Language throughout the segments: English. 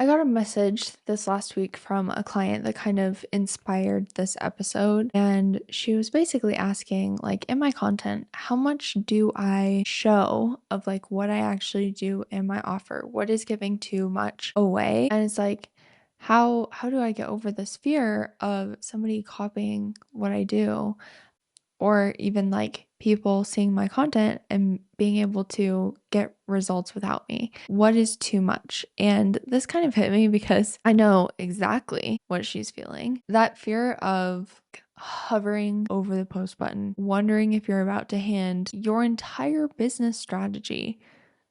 I got a message this last week from a client that kind of inspired this episode. And she was basically asking, like, in my content, how much do I show of like what I actually do in my offer? What is giving too much away? And it's like, how do I get over this fear of somebody copying what I do? Or even like people seeing my content and being able to get results without me. What is too much? And this kind of hit me because I know exactly what she's feeling. That fear of hovering over the post button, wondering if you're about to hand your entire business strategy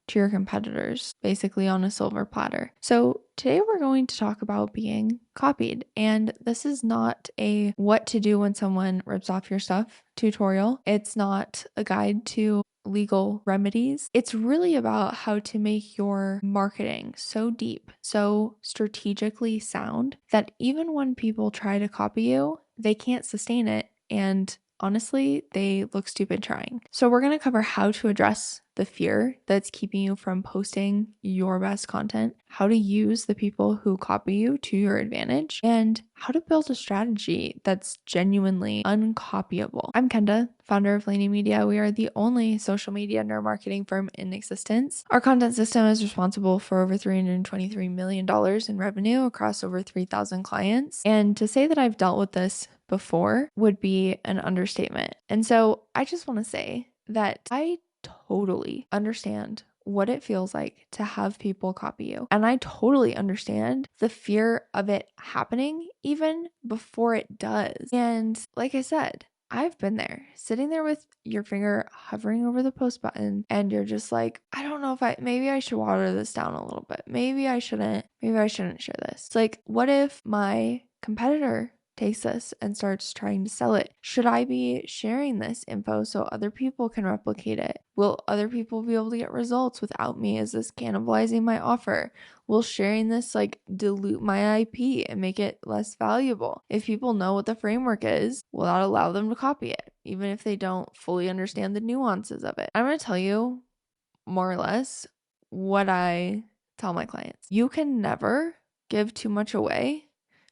to your competitors, basically on a silver platter. So today we're going to talk about being copied. And this is not a what to do when someone rips off your stuff tutorial. It's not a guide to legal remedies. It's really about how to make your marketing so deep, so strategically sound that even when people try to copy you, they can't sustain it. And honestly, they look stupid trying. So we're going to cover how to address the fear that's keeping you from posting your best content, how to use the people who copy you to your advantage, and how to build a strategy that's genuinely uncopyable. I'm Kenda, founder of Laney Media. We are the only social media neuromarketing firm in existence. Our content system is responsible for over $323 million in revenue across over 3,000 clients. And to say that I've dealt with this before would be an understatement. And so I just want to say that I totally understand what it feels like to have people copy you. And I totally understand the fear of it happening even before it does. And like I said, I've been there, sitting there with your finger hovering over the post button, and you're just like, I don't know if maybe I should water this down a little bit. Maybe I shouldn't share this. It's like, what if my competitor takes this and starts trying to sell it? Should I be sharing this info so other people can replicate it? Will other people be able to get results without me? Is this cannibalizing my offer? Will sharing this like dilute my IP and make it less valuable? If people know what the framework is, will that allow them to copy it, even if they don't fully understand the nuances of it? I'm going to tell you more or less what I tell my clients. You can never give too much away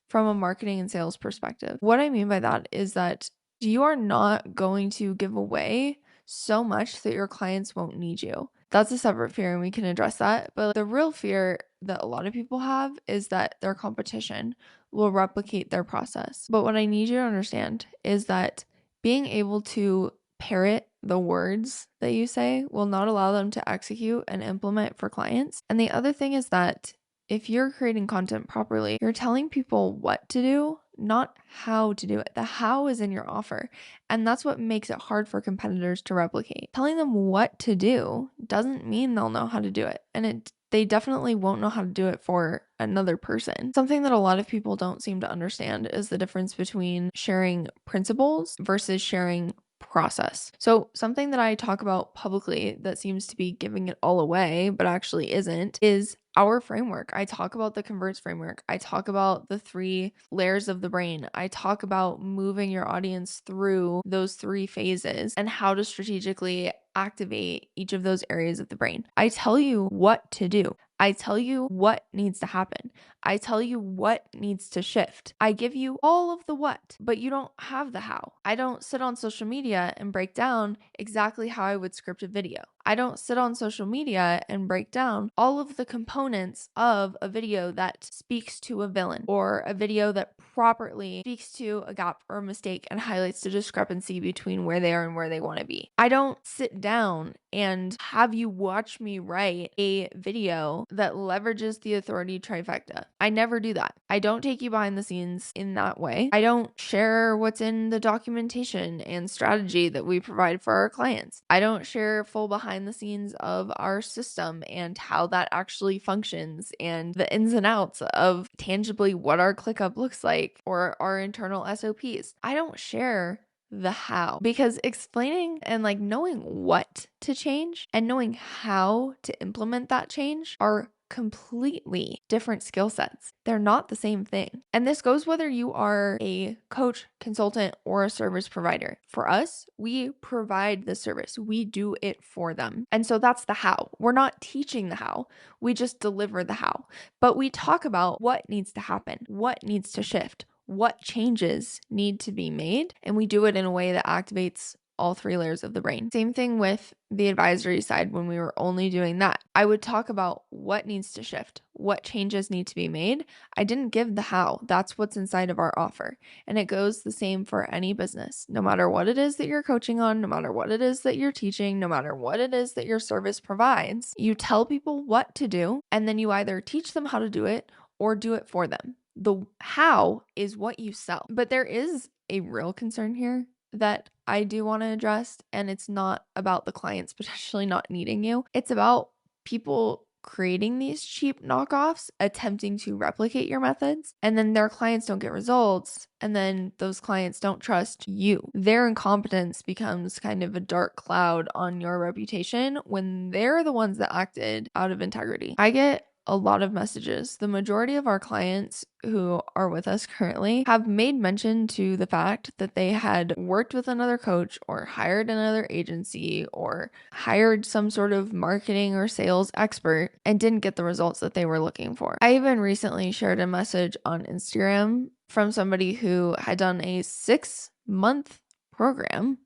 from a marketing and sales perspective. What I mean by that is that you are not going to give away so much that your clients won't need you. That's a separate fear and we can address that. But the real fear that a lot of people have is that their competition will replicate their process. But what I need you to understand is that being able to parrot the words that you say will not allow them to execute and implement for clients. And the other thing is that if you're creating content properly, you're telling people what to do, not how to do it. The how is in your offer. And that's what makes it hard for competitors to replicate. Telling them what to do doesn't mean they'll know how to do it. And they definitely won't know how to do it for another person. Something that a lot of people don't seem to understand is the difference between sharing principles versus sharing process. So something that I talk about publicly that seems to be giving it all away, but actually isn't, is our framework. I talk about the converts framework. I talk about the 3 layers of the brain. I talk about moving your audience through those 3 phases and how to strategically activate each of those areas of the brain. I tell you what to do. I tell you what needs to happen. I tell you what needs to shift. I give you all of the what, but you don't have the how. I don't sit on social media and break down exactly how I would script a video. I don't sit on social media and break down all of the components of a video that speaks to a villain or a video that properly speaks to a gap or a mistake and highlights the discrepancy between where they are and where they want to be. I don't sit down and have you watch me write a video that leverages the authority trifecta. I never do that. I don't take you behind the scenes in that way. I don't share what's in the documentation and strategy that we provide for our clients. I don't share full behind the scenes of our system and how that actually functions and the ins and outs of tangibly what our ClickUp looks like or our internal SOPs. I don't share the how, because explaining and like knowing what to change and knowing how to implement that change are completely different skill sets. They're not the same thing. And this goes whether you are a coach, consultant, or a service provider. For us, we provide the service, we do it for them. And so that's the how. We're not teaching the how, we just deliver the how. But we talk about what needs to happen, what needs to shift, what changes need to be made, and we do it in a way that activates all three layers of the brain. Same thing with the advisory side when we were only doing that. I would talk about what needs to shift, what changes need to be made. I didn't give the how. That's what's inside of our offer. And it goes the same for any business. No matter what it is that you're coaching on, no matter what it is that you're teaching, no matter what it is that your service provides, you tell people what to do, and then you either teach them how to do it or do it for them. The how is what you sell. But there is a real concern here that I do want to address, and it's not about the clients potentially not needing you. It's about people creating these cheap knockoffs, attempting to replicate your methods, and then their clients don't get results, and then those clients don't trust you. Their incompetence becomes kind of a dark cloud on your reputation when they're the ones that acted out of integrity. I get a lot of messages. The majority of our clients who are with us currently have made mention to the fact that they had worked with another coach or hired another agency or hired some sort of marketing or sales expert and didn't get the results that they were looking for. I even recently shared a message on Instagram from somebody who had done a 6-month program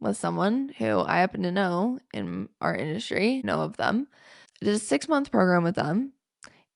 with someone who I happen to know in our industry, know of them. Did a 6-month program with them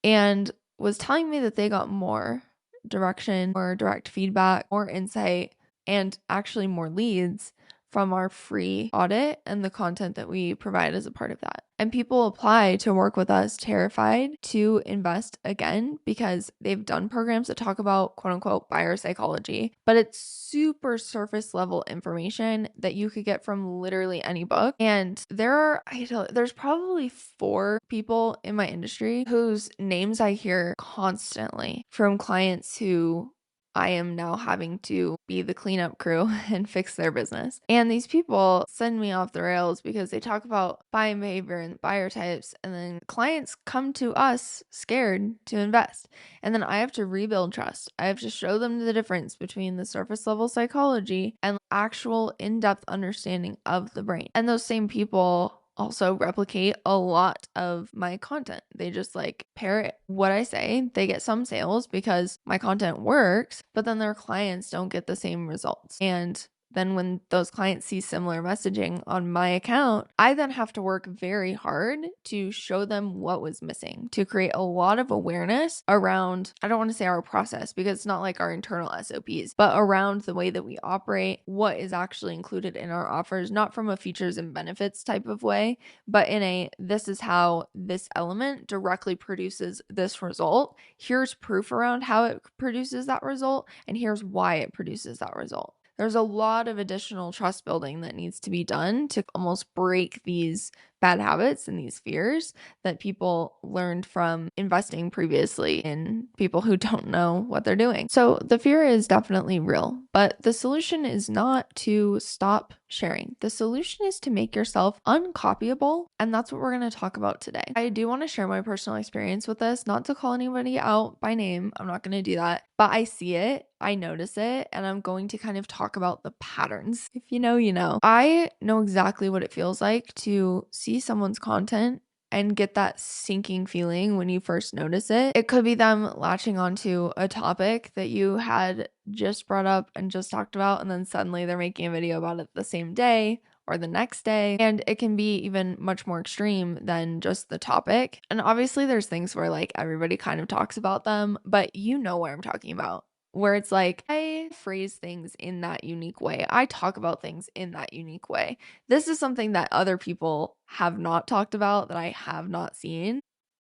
and was telling me that they got more direction, more direct feedback, more insight, and actually more leads from our free audit and the content that we provide as a part of that. And people apply to work with us terrified to invest again because they've done programs that talk about quote unquote buyer psychology, but it's super surface level information that you could get from literally any book. And there's probably 4 people in my industry whose names I hear constantly from clients who I am now having to be the cleanup crew and fix their business. And these people send me off the rails because they talk about buying behavior and buyer types, and then clients come to us scared to invest. And then I have to rebuild trust. I have to show them the difference between the surface level psychology and actual in-depth understanding of the brain. And those same people also replicate a lot of my content. They just parrot what I say. They get some sales because my content works, but then their clients don't get the same results. And then when those clients see similar messaging on my account, I then have to work very hard to show them what was missing, to create a lot of awareness around, I don't want to say our process because it's not like our internal SOPs, but around the way that we operate, what is actually included in our offers, not from a features and benefits type of way, but in a, this is how this element directly produces this result. Here's proof around how it produces that result, and here's why it produces that result. There's a lot of additional trust building that needs to be done to almost break these bad habits and these fears that people learned from investing previously in people who don't know what they're doing. So the fear is definitely real, but the solution is not to stop sharing. The solution is to make yourself uncopyable, and that's what we're going to talk about today. I do want to share my personal experience with this, not to call anybody out by name. I'm not going to do that, but I see it, I notice it, and I'm going to kind of talk about the patterns. If you know, you know. I know exactly what it feels like to see someone's content and get that sinking feeling when you first notice it. It could be them latching onto a topic that you had just brought up and just talked about, and then suddenly they're making a video about it the same day or the next day. And it can be even much more extreme than just the topic. And obviously there's things where everybody kind of talks about them, but you know what I'm talking about. Where it's I phrase things in that unique way. I talk about things in that unique way. This is something that other people have not talked about, that I have not seen.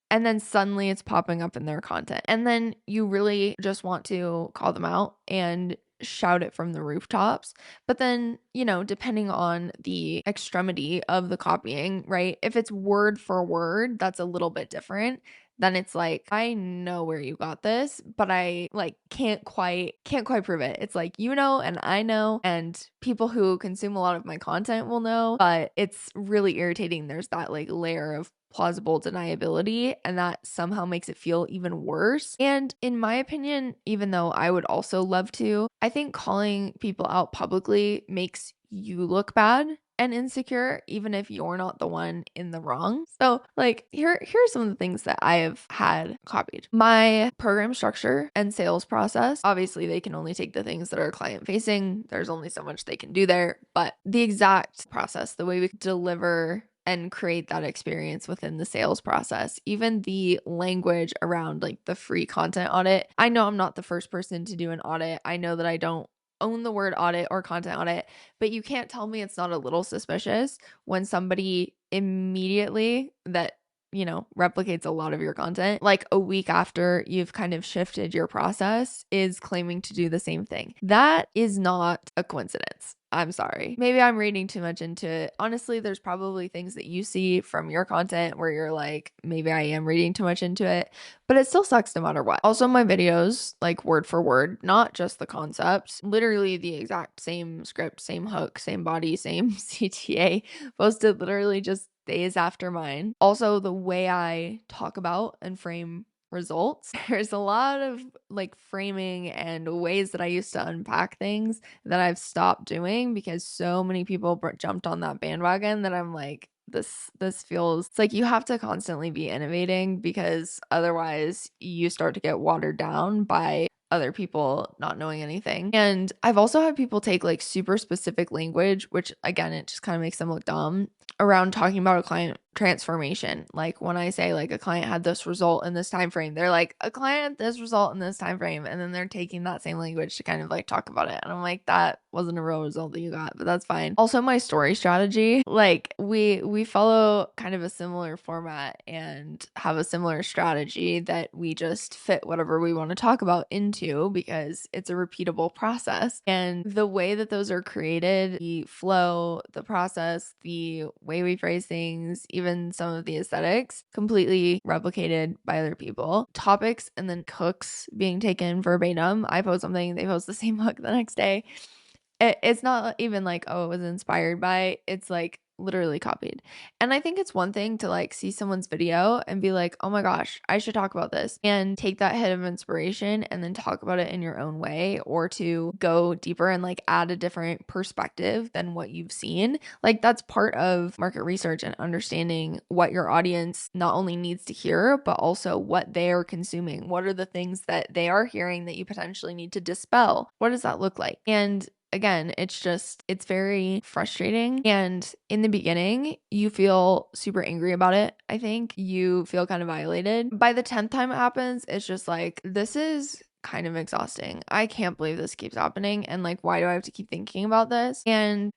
And then suddenly it's popping up in their content. And then you really just want to call them out and shout it from the rooftops. But then, depending on the extremity of the copying, right? If it's word for word, that's a little bit different. then it's like, I know where you got this, but I like can't quite prove it. It's like, you know, and I know, and people who consume a lot of my content will know, but it's really irritating. There's that like layer of plausible deniability, and that somehow makes it feel even worse. And in my opinion, even though I would also love to, I think calling people out publicly makes you look bad and insecure, even if you're not the one in the wrong. So like here's some of the things that I have had copied. My program structure and sales process. Obviously they can only take the things that are client facing. There's only so much they can do there, but the exact process, the way we deliver and create that experience within the sales process, even the language around like the free content audit. I know I'm not the first person to do an audit. I know that I don't own the word audit or content audit, but you can't tell me it's not a little suspicious when somebody immediately that, you know, replicates a lot of your content, like a week after you've kind of shifted your process, is claiming to do the same thing. That is not a coincidence. I'm sorry. Maybe I'm reading too much into it. Honestly, there's probably things that you see from your content where you're like, maybe I am reading too much into it, but it still sucks no matter what. Also, my videos, like word for word, not just the concepts, literally the exact same script, same hook, same body, same CTA, posted literally just days after mine. Also, the way I talk about and frame results, there's a lot of like framing and ways that I used to unpack things that I've stopped doing because so many people jumped on that bandwagon that I'm like, this feels, it's like you have to constantly be innovating, because otherwise you start to get watered down by other people not knowing anything. And I've also had people take like super specific language, which again, it just kind of makes them look dumb, around talking about a client transformation. Like when I say like a client had this result in this time frame, they're like, a client had this result in this time frame, and then they're taking that same language to kind of like talk about it. And I'm like, that wasn't a real result that you got, but that's fine. Also, my story strategy, like we follow kind of a similar format and have a similar strategy that we just fit whatever we want to talk about into, because it's a repeatable process. And the way that those are created, the flow, the process, the way we phrase things, even some of the aesthetics, completely replicated by other people. Topics and then hooks being taken verbatim. I post something, they post the same hook the next day. It's not even like, oh, it was inspired by, it's like literally copied. And I think it's one thing to like see someone's video and be like, oh my gosh, I should talk about this, and take that hit of inspiration and then talk about it in your own way, or to go deeper and like add a different perspective than what you've seen. Like that's part of market research and understanding what your audience not only needs to hear, but also what they are consuming. What are the things that they are hearing that you potentially need to dispel? What does that look like? And again, it's very frustrating. And in the beginning, you feel super angry about it. I think you feel kind of violated. By the 10th time it happens, it's just like, this is kind of exhausting. I can't believe this keeps happening. And like, why do I have to keep thinking about this? And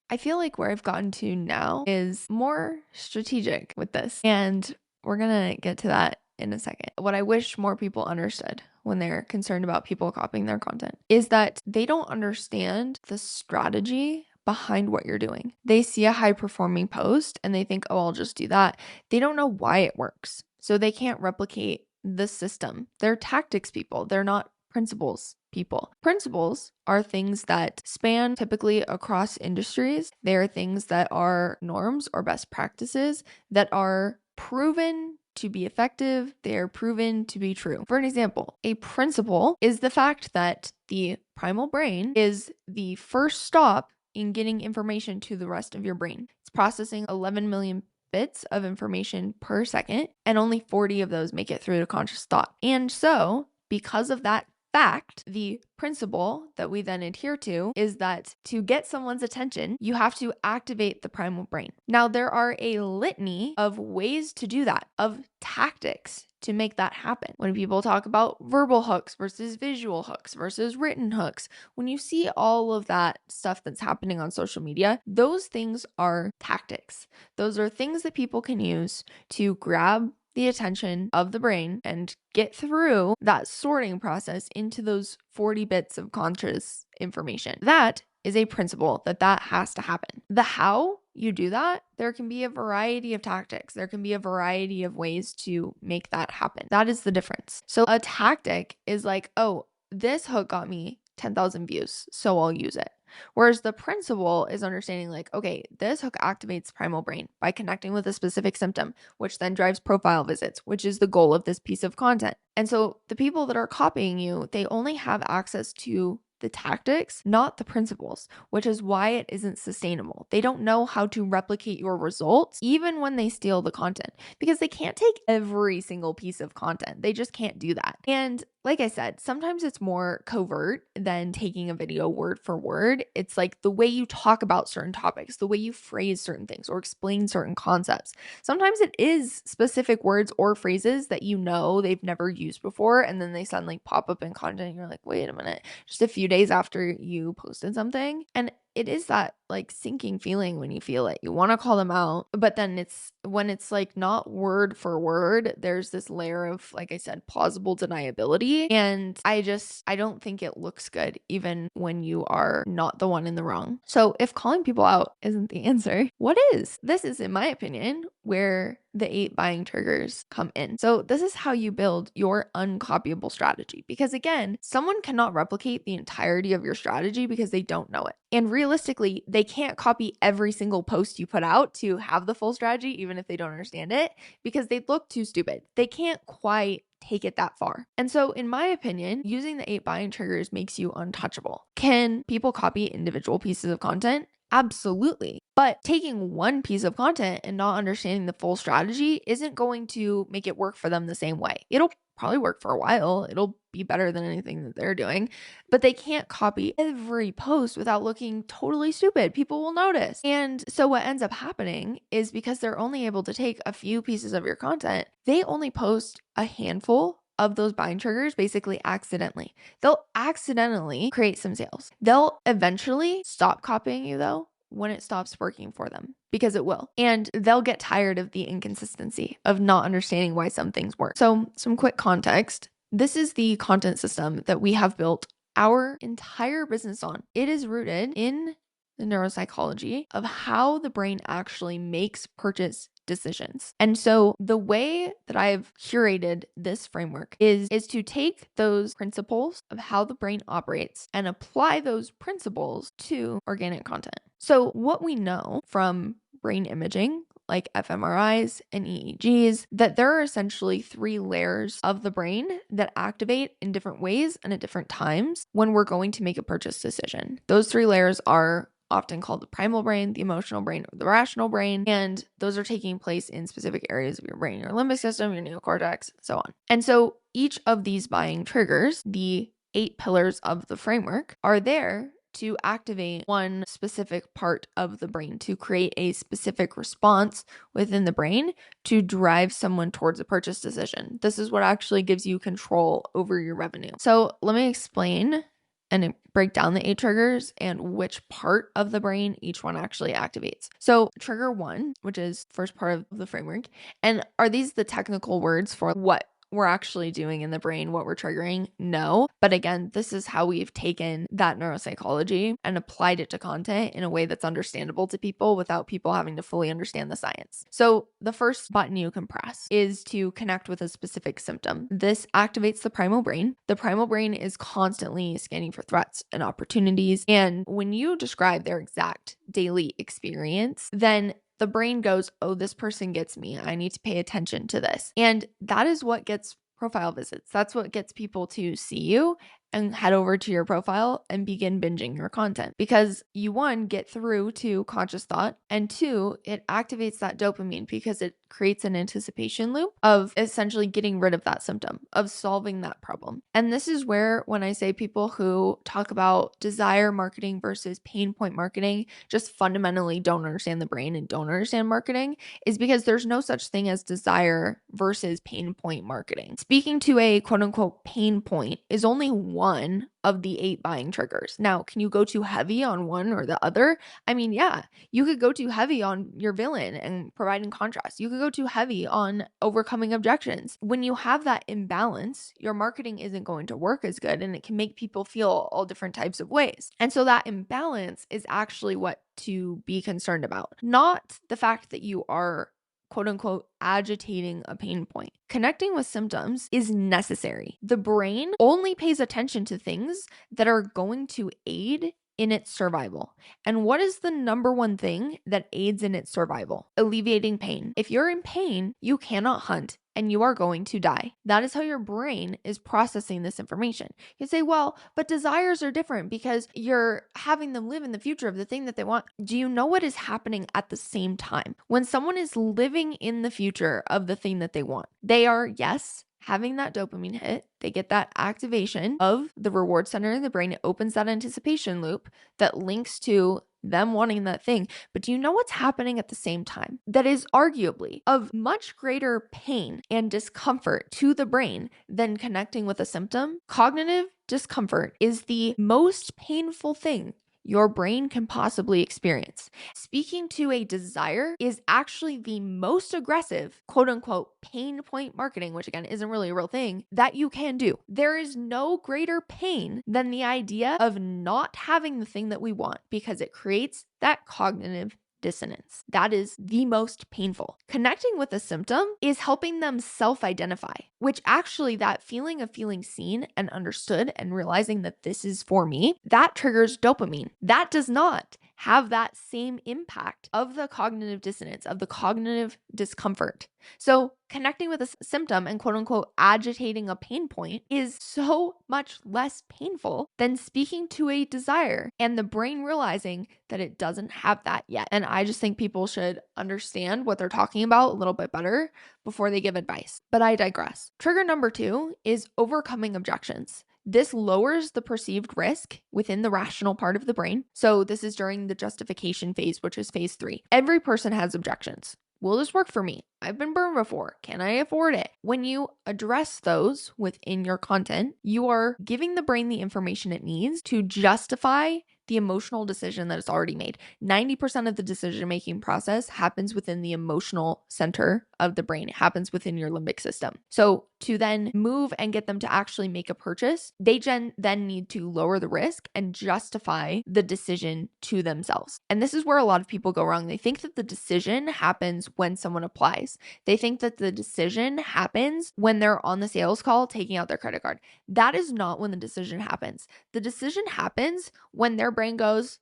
I feel like where I've gotten to now is more strategic with this. And we're going to get to that in a second. What I wish more people understood when they're concerned about people copying their content is that they don't understand the strategy behind what you're doing. They see a high performing post and they think, oh, I'll just do that. They don't know why it works. So they can't replicate the system. They're tactics people. They're not principles people. Principles are things that span typically across industries. They are things that are norms or best practices that are proven to be effective. They are proven to be true. For an example, a principle is the fact that the primal brain is the first stop in getting information to the rest of your brain. It's processing 11 million bits of information per second, and only 40 of those make it through to conscious thought. And so, because of that fact, the principle that we then adhere to is that to get someone's attention, you have to activate the primal brain. Now, there are a litany of ways to do that, of tactics to make that happen. When people talk about verbal hooks versus visual hooks versus written hooks, when you see all of that stuff that's happening on social media, those things are tactics. Those are things that people can use to grab the attention of the brain and get through that sorting process into those 40 bits of conscious information. That is a principle that has to happen. The how you do that, there can be a variety of tactics. There can be a variety of ways to make that happen. That is the difference. So a tactic is like, oh, this hook got me 10,000 views, so I'll use it. Whereas the principle is understanding like, okay, this hook activates primal brain by connecting with a specific symptom, which then drives profile visits, which is the goal of this piece of content. And so the people that are copying you, they only have access to the tactics, not the principles, which is why it isn't sustainable. They don't know how to replicate your results, even when they steal the content, because they can't take every single piece of content. They just can't do that. And like I said, sometimes it's more covert than taking a video word for word. It's like the way you talk about certain topics, the way you phrase certain things or explain certain concepts. Sometimes it is specific words or phrases that you know they've never used before, and then they suddenly pop up in content and you're like, wait a minute, just a few days after you posted something. And it is that like sinking feeling when you feel it. You want to call them out, but then it's when it's like not word for word, there's this layer of, like I said, plausible deniability. And I don't think it looks good even when you are not the one in the wrong. So if calling people out isn't the answer, what is? This is, in my opinion, where the 8 buying triggers come in. So this is how you build your uncopyable strategy. Because again, someone cannot replicate the entirety of your strategy because they don't know it. And realistically, they can't copy every single post you put out to have the full strategy, even if they don't understand it, because they'd look too stupid. They can't quite take it that far. And so in my opinion, using the 8 buying triggers makes you untouchable. Can people copy individual pieces of content? Absolutely. But taking one piece of content and not understanding the full strategy isn't going to make it work for them the same way. It'll probably work for a while. It'll be better than anything that they're doing, but they can't copy every post without looking totally stupid. People will notice. And so what ends up happening is because they're only able to take a few pieces of your content, they only post a handful of those buying triggers basically accidentally. They'll accidentally create some sales. They'll eventually stop copying you though when it stops working for them, because it will. And they'll get tired of the inconsistency of not understanding why some things work. So some quick context. This is the content system that we have built our entire business on. It is rooted in the neuropsychology of how the brain actually makes purchase decisions. And so the way that I've curated this framework is to take those principles of how the brain operates and apply those principles to organic content. So what we know from brain imaging, like fMRIs and EEGs, that there are essentially 3 layers of the brain that activate in different ways and at different times when we're going to make a purchase decision. Those 3 layers are often called the primal brain, the emotional brain, or the rational brain. And those are taking place in specific areas of your brain, your limbic system, your neocortex, so on. And so each of these buying triggers, the 8 pillars of the framework, are there to activate one specific part of the brain, to create a specific response within the brain to drive someone towards a purchase decision. This is what actually gives you control over your revenue. So let me explain and break down the 8 triggers and which part of the brain each one actually activates. So trigger 1, which is first part of the framework, and are these the technical words for what we're actually doing in the brain, what we're triggering? No. But again, this is how we've taken that neuropsychology and applied it to content in a way that's understandable to people without people having to fully understand the science. So the first button you can press is to connect with a specific symptom. This activates the primal brain. The primal brain is constantly scanning for threats and opportunities. And when you describe their exact daily experience, then the brain goes, oh, this person gets me. I need to pay attention to this. And that is what gets profile visits. That's what gets people to see you and head over to your profile and begin binging your content, because you, 1, get through to conscious thought, and 2, it activates that dopamine because it creates an anticipation loop of essentially getting rid of that symptom, of solving that problem. And this is where, when I say people who talk about desire marketing versus pain point marketing just fundamentally don't understand the brain and don't understand marketing, is because there's no such thing as desire versus pain point marketing. Speaking to a quote unquote pain point is only one of the 8 buying triggers. Now, can you go too heavy on one or the other? I mean, yeah, you could go too heavy on your villain and providing contrast. You could go too heavy on overcoming objections. When you have that imbalance, your marketing isn't going to work as good, and it can make people feel all different types of ways. And so that imbalance is actually what to be concerned about, not the fact that you are quote unquote agitating a pain point. Connecting with symptoms is necessary. The brain only pays attention to things that are going to aid in its survival. And what is the number one thing that aids in its survival? Alleviating pain. If you're in pain, you cannot hunt and you are going to die. That is how your brain is processing this information. You say, well, but desires are different because you're having them live in the future of the thing that they want. Do you know what is happening at the same time? When someone is living in the future of the thing that they want, they are, yes, having that dopamine hit. They get that activation of the reward center in the brain. It opens that anticipation loop that links to them wanting that thing. But do you know what's happening at the same time that is arguably of much greater pain and discomfort to the brain than connecting with a symptom? Cognitive discomfort is the most painful thing your brain can possibly experience. Speaking to a desire is actually the most aggressive, quote unquote, pain point marketing, which again isn't really a real thing, that you can do. There is no greater pain than the idea of not having the thing that we want because it creates that cognitive dissonance. That is the most painful. Connecting with a symptom is helping them self-identify, which actually that feeling of feeling seen and understood and realizing that this is for me, that triggers dopamine. That does not have that same impact of the cognitive dissonance, of the cognitive discomfort. So connecting with a symptom and quote unquote agitating a pain point is so much less painful than speaking to a desire and the brain realizing that it doesn't have that yet. And I just think people should understand what they're talking about a little bit better before they give advice. But I digress. Trigger number 2 is overcoming objections. This lowers the perceived risk within the rational part of the brain. So this is during the justification phase, which is phase 3. Every person has objections. Will this work for me? I've been burned before. Can I afford it? When you address those within your content, you are giving the brain the information it needs to justify the emotional decision that it's already made. 90% of the decision-making process happens within the emotional center of the brain. It happens within your limbic system. So to then move and get them to actually make a purchase, they then need to lower the risk and justify the decision to themselves. And this is where a lot of people go wrong. They think that the decision happens when someone applies. They think that the decision happens when they're on the sales call taking out their credit card. That is not when the decision happens. The decision happens when their brain goes,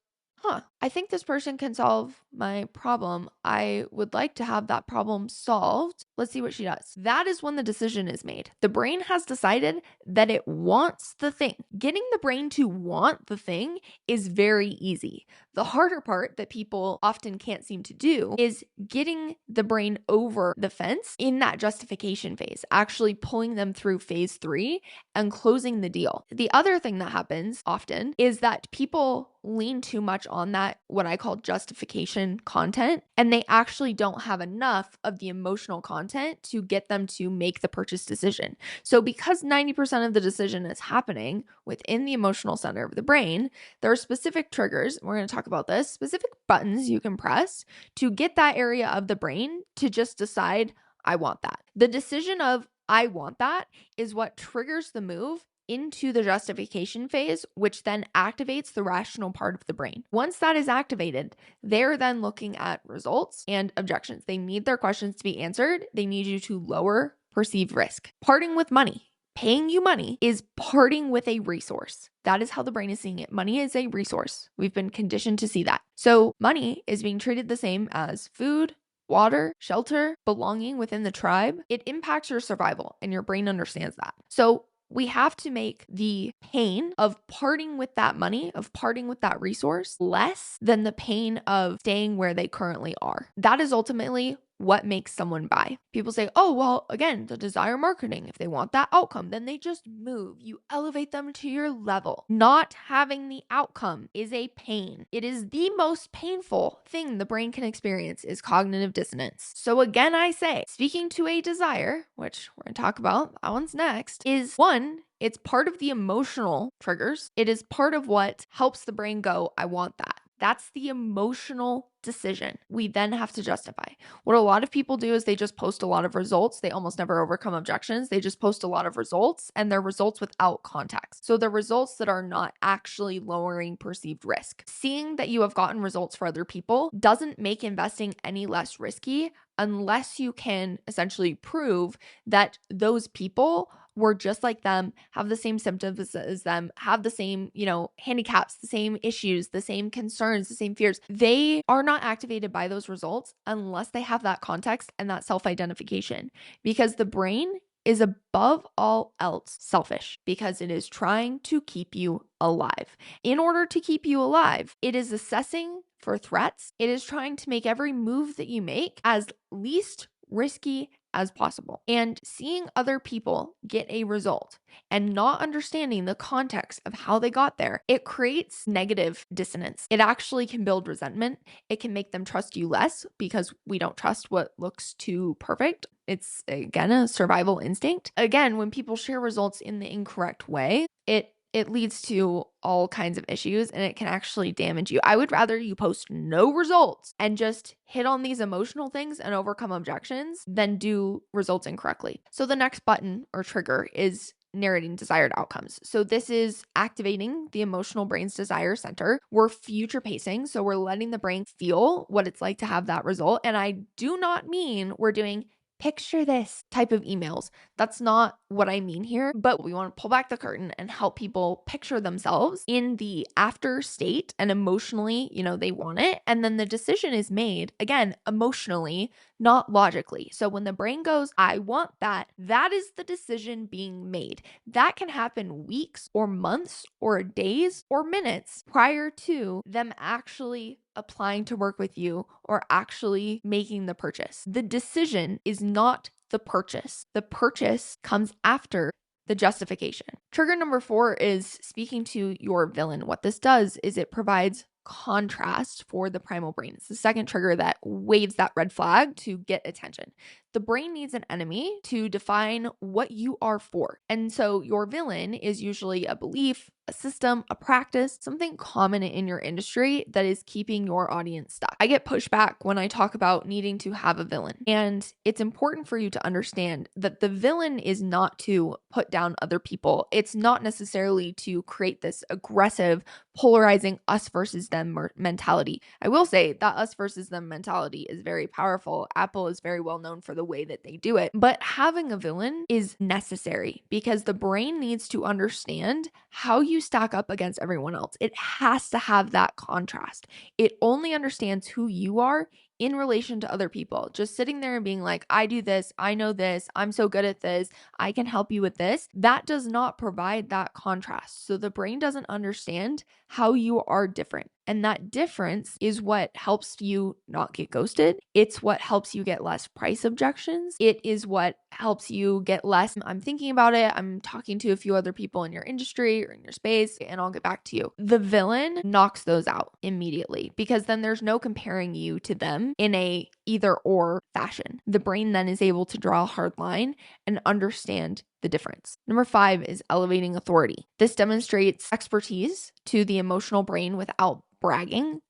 I think this person can solve my problem. I would like to have that problem solved. Let's see what she does. That is when the decision is made. The brain has decided that it wants the thing. Getting the brain to want the thing is very easy. The harder part that people often can't seem to do is getting the brain over the fence in that justification phase, actually pulling them through phase 3 and closing the deal. The other thing that happens often is that people lean too much on that, what I call justification content, and they actually don't have enough of the emotional content to get them to make the purchase decision. So because 90% of the decision is happening within the emotional center of the brain, there are specific triggers, we're going to talk about this, specific buttons you can press to get that area of the brain to just decide, I want that. The decision of I want that is what triggers the move into the justification phase, which then activates the rational part of the brain. Once that is activated, they're then looking at results and objections. They need their questions to be answered. They need you to lower perceived risk. Parting with money. Paying you money is parting with a resource. That is how the brain is seeing it. Money is a resource. We've been conditioned to see that. So money is being treated the same as food, water, shelter, belonging within the tribe. It impacts your survival, and your brain understands that. So we have to make the pain of parting with that money, of parting with that resource, less than the pain of staying where they currently are. That is ultimately what makes someone buy. People say, oh, well, again, the desire marketing. If they want that outcome, then they just move. You elevate them to your level. Not having the outcome is a pain. It is the most painful thing the brain can experience is cognitive dissonance. So again, I say, speaking to a desire, which we're going to talk about, that one's next, is one, it's part of the emotional triggers. It is part of what helps the brain go, I want that. That's the emotional decision. We then have to justify. What a lot of people do is they just post a lot of results. They almost never overcome objections. They just post a lot of results, and they're results without context. So they're results that are not actually lowering perceived risk. Seeing that you have gotten results for other people doesn't make investing any less risky unless you can essentially prove that those people were just like them, have the same symptoms as them, have the same, handicaps, the same issues, the same concerns, the same fears. They are not activated by those results unless they have that context and that self-identification, because the brain is above all else selfish because it is trying to keep you alive. In order to keep you alive, it is assessing for threats. It is trying to make every move that you make as least risky as possible. And seeing other people get a result and not understanding the context of how they got there, it creates negative dissonance. It actually can build resentment. It can make them trust you less because we don't trust what looks too perfect. It's, again, a survival instinct. Again, when people share results in the incorrect way, it leads to all kinds of issues, and it can actually damage you. I would rather you post no results and just hit on these emotional things and overcome objections than do results incorrectly. So the next button or trigger is narrating desired outcomes. So this is activating the emotional brain's desire center. We're future pacing. So we're letting the brain feel what it's like to have that result. And I do not mean we're doing picture this type of emails. That's not what I mean here, but we want to pull back the curtain and help people picture themselves in the after state, and emotionally, they want it. And then the decision is made, again, emotionally, not logically. So when the brain goes, I want that, that is the decision being made. That can happen weeks or months or days or minutes prior to them actually applying to work with you or actually making the purchase. The decision is not the purchase. The purchase comes after the justification. Trigger number 4 is speaking to your villain. What this does is it provides contrast for the primal brain. It's the second trigger that waves that red flag to get attention. The brain needs an enemy to define what you are for. And so your villain is usually a belief, a system, a practice, something common in your industry that is keeping your audience stuck. I get pushback when I talk about needing to have a villain. And it's important for you to understand that the villain is not to put down other people. It's not necessarily to create this aggressive, polarizing us versus them mentality. I will say that us versus them mentality is very powerful. Apple is very well known for the way that they do it. But having a villain is necessary because the brain needs to understand how you stack up against everyone else. It has to have that contrast. It only understands who you are in relation to other people. Just sitting there and being like, I do this, I know this, I'm so good at this, I can help you with this. That does not provide that contrast. So the brain doesn't understand how you are different. And that difference is what helps you not get ghosted. It's what helps you get less price objections. It is what helps you get less, I'm thinking about it, I'm talking to a few other people in your industry or in your space, and I'll get back to you. The villain knocks those out immediately because then there's no comparing you to them in a either or fashion. The brain then is able to draw a hard line and understand the difference. Number 5 is elevating authority. This demonstrates expertise to the emotional brain without bragging.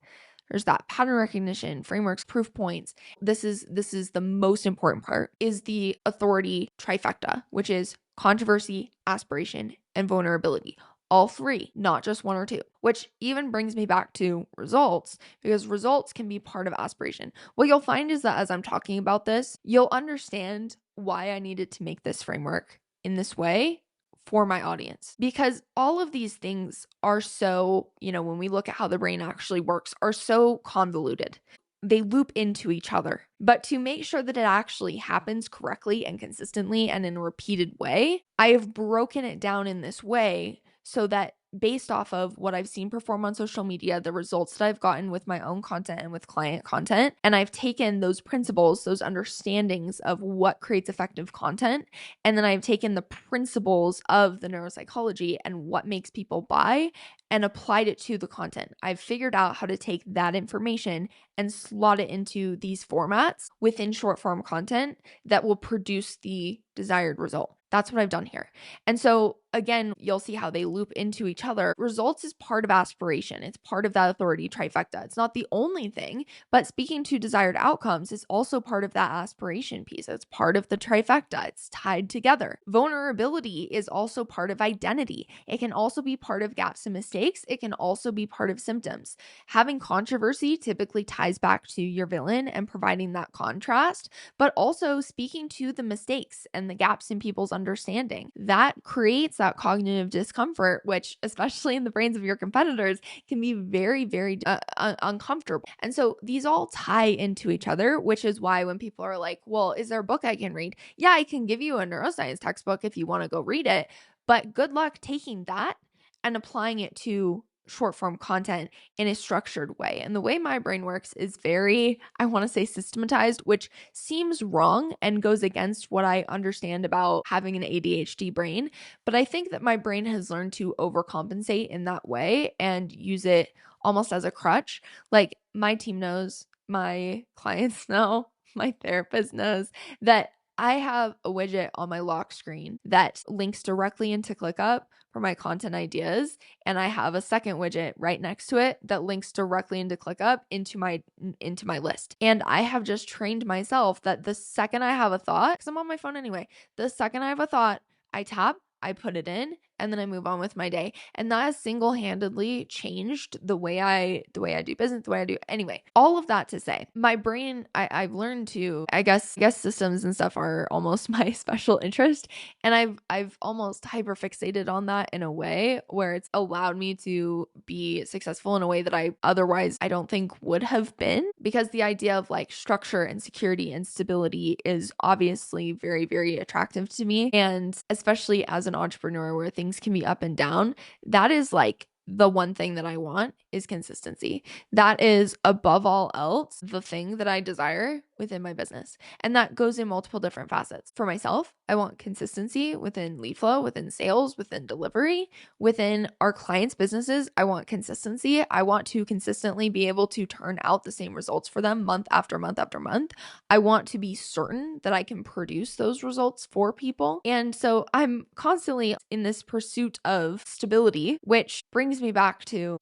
There's that pattern recognition, frameworks, proof points. This is the most important part, is the authority trifecta, which is controversy, aspiration, and vulnerability. All 3, not just 1 or 2, which even brings me back to results, because results can be part of aspiration. What you'll find is that as I'm talking about this, you'll understand why I needed to make this framework in this way for my audience, because all of these things are so, when we look at how the brain actually works, are so convoluted. They loop into each other. But to make sure that it actually happens correctly and consistently and in a repeated way, I have broken it down in this way so that based off of what I've seen perform on social media, the results that I've gotten with my own content and with client content, and I've taken those principles, those understandings of what creates effective content, and then I've taken the principles of the neuropsychology and what makes people buy and applied it to the content. I've figured out how to take that information and slot it into these formats within short form content that will produce the desired result. That's what I've done here. And so again, you'll see how they loop into each other. Results is part of aspiration. It's part of that authority trifecta. It's not the only thing, but speaking to desired outcomes is also part of that aspiration piece. It's part of the trifecta. It's tied together. Vulnerability is also part of identity. It can also be part of gaps and mistakes. It can also be part of symptoms. Having controversy typically ties back to your villain and providing that contrast, but also speaking to the mistakes and the gaps in people's understanding. That creates that cognitive discomfort, which, especially in the brains of your competitors, can be very, very uncomfortable. And so these all tie into each other, which is why when people are like, well, is there a book I can read? Yeah, I can give you a neuroscience textbook if you want to go read it, but good luck taking that and applying it to short form content in a structured way. And the way my brain works is very, I want to say, systematized, which seems wrong and goes against what I understand about having an ADHD brain. But I think that my brain has learned to overcompensate in that way and use it almost as a crutch. Like my team knows, my clients know, my therapist knows that I have a widget on my lock screen that links directly into ClickUp for my content ideas. And I have a second widget right next to it that links directly into ClickUp into my list. And I have just trained myself that the second I have a thought, because I'm on my phone anyway, the second I have a thought, I tap, I put it in, and then I move on with my day. And that has single-handedly changed the way I do business, the way I do. Anyway, all of that to say, my brain, I've learned to, I guess systems and stuff are almost my special interest. And I've almost hyperfixated on that in a way where it's allowed me to be successful in a way that I don't think would have been, because the idea of like structure and security and stability is obviously very, very attractive to me. And especially as an entrepreneur where things can be up and down, that is like the one thing that I want is consistency. That is above all else the thing that I desire within my business. And that goes in multiple different facets. For myself, I want consistency within lead flow, within sales, within delivery, within our clients' businesses. I want consistency. I want to consistently be able to turn out the same results for them month after month after month. I want to be certain that I can produce those results for people. And so I'm constantly in this pursuit of stability, which brings me back to,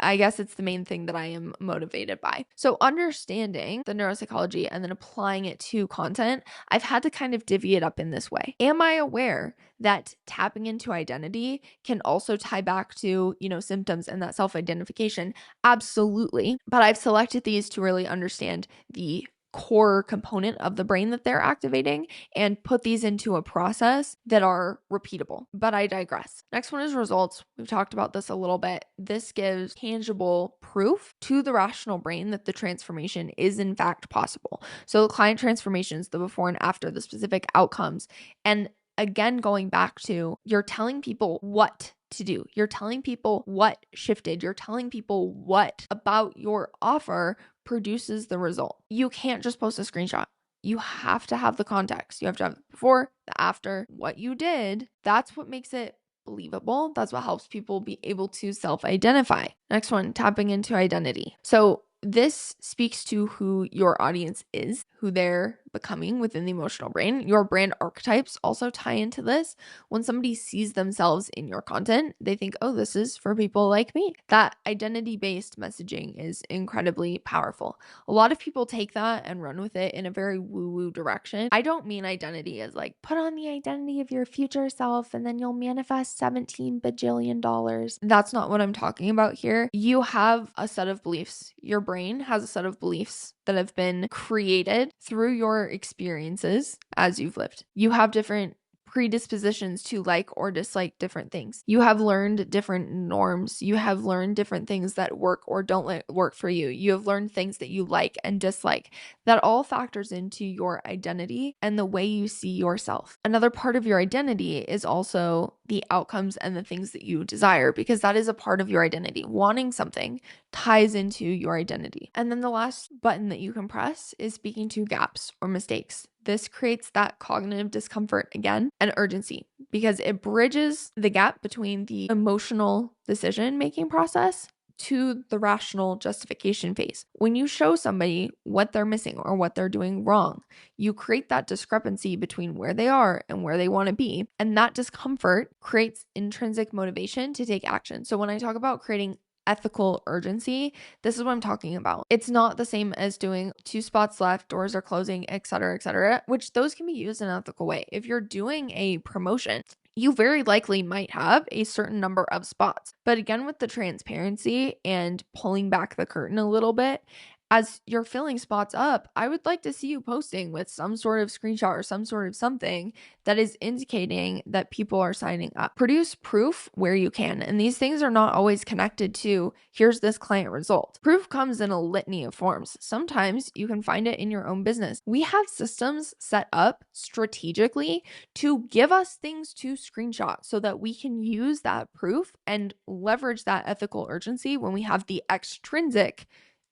I guess it's the main thing that I am motivated by. So understanding the neuropsychology and then applying it to content, I've had to kind of divvy it up in this way. Am I aware that tapping into identity can also tie back to, symptoms and that self-identification? Absolutely. But I've selected these to really understand the core component of the brain that they're activating and put these into a process that are repeatable. But I digress. Next one is results. We've talked about this a little bit. This gives tangible proof to the rational brain that the transformation is in fact possible. So the client transformations, the before and after, the specific outcomes, and again, going back to, you're telling people what to do. You're telling people what shifted. You're telling people what about your offer produces the result. You can't just post a screenshot. You have to have the context. You have to have the before, the after, what you did. That's what makes it believable. That's what helps people be able to self-identify. Next one, tapping into identity. So this speaks to who your audience is, who they're becoming within the emotional brain. Your brand archetypes also tie into this. When somebody sees themselves in your content, they think, oh, this is for people like me. That identity-based messaging is incredibly powerful. A lot of people take that and run with it in a very woo-woo direction. I don't mean identity as like, put on the identity of your future self and then you'll manifest $17 bajillion. That's not what I'm talking about here. You have a set of beliefs. Your brain has a set of beliefs that have been created through your experiences as you've lived. You have different predispositions to like or dislike different things. You have learned different norms. You have learned different things that work or don't work for you. You have learned things that you like and dislike. That all factors into your identity and the way you see yourself. Another part of your identity is also the outcomes and the things that you desire, because that is a part of your identity. Wanting something ties into your identity. And then the last button that you can press is speaking to gaps or mistakes. This creates that cognitive discomfort again and urgency, because it bridges the gap between the emotional decision-making process to the rational justification phase. When you show somebody what they're missing or what they're doing wrong, you create that discrepancy between where they are and where they want to be. And that discomfort creates intrinsic motivation to take action. So when I talk about creating ethical urgency, this is what I'm talking about. It's not the same as doing 2 spots left, doors are closing, etc., which those can be used in an ethical way. If you're doing a promotion, you very likely might have a certain number of spots. But again, with the transparency and pulling back the curtain a little bit, as you're filling spots up, I would like to see you posting with some sort of screenshot or some sort of something that is indicating that people are signing up. Produce proof where you can. And these things are not always connected to, here's this client result. Proof comes in a litany of forms. Sometimes you can find it in your own business. We have systems set up strategically to give us things to screenshot so that we can use that proof and leverage that ethical urgency when we have the extrinsic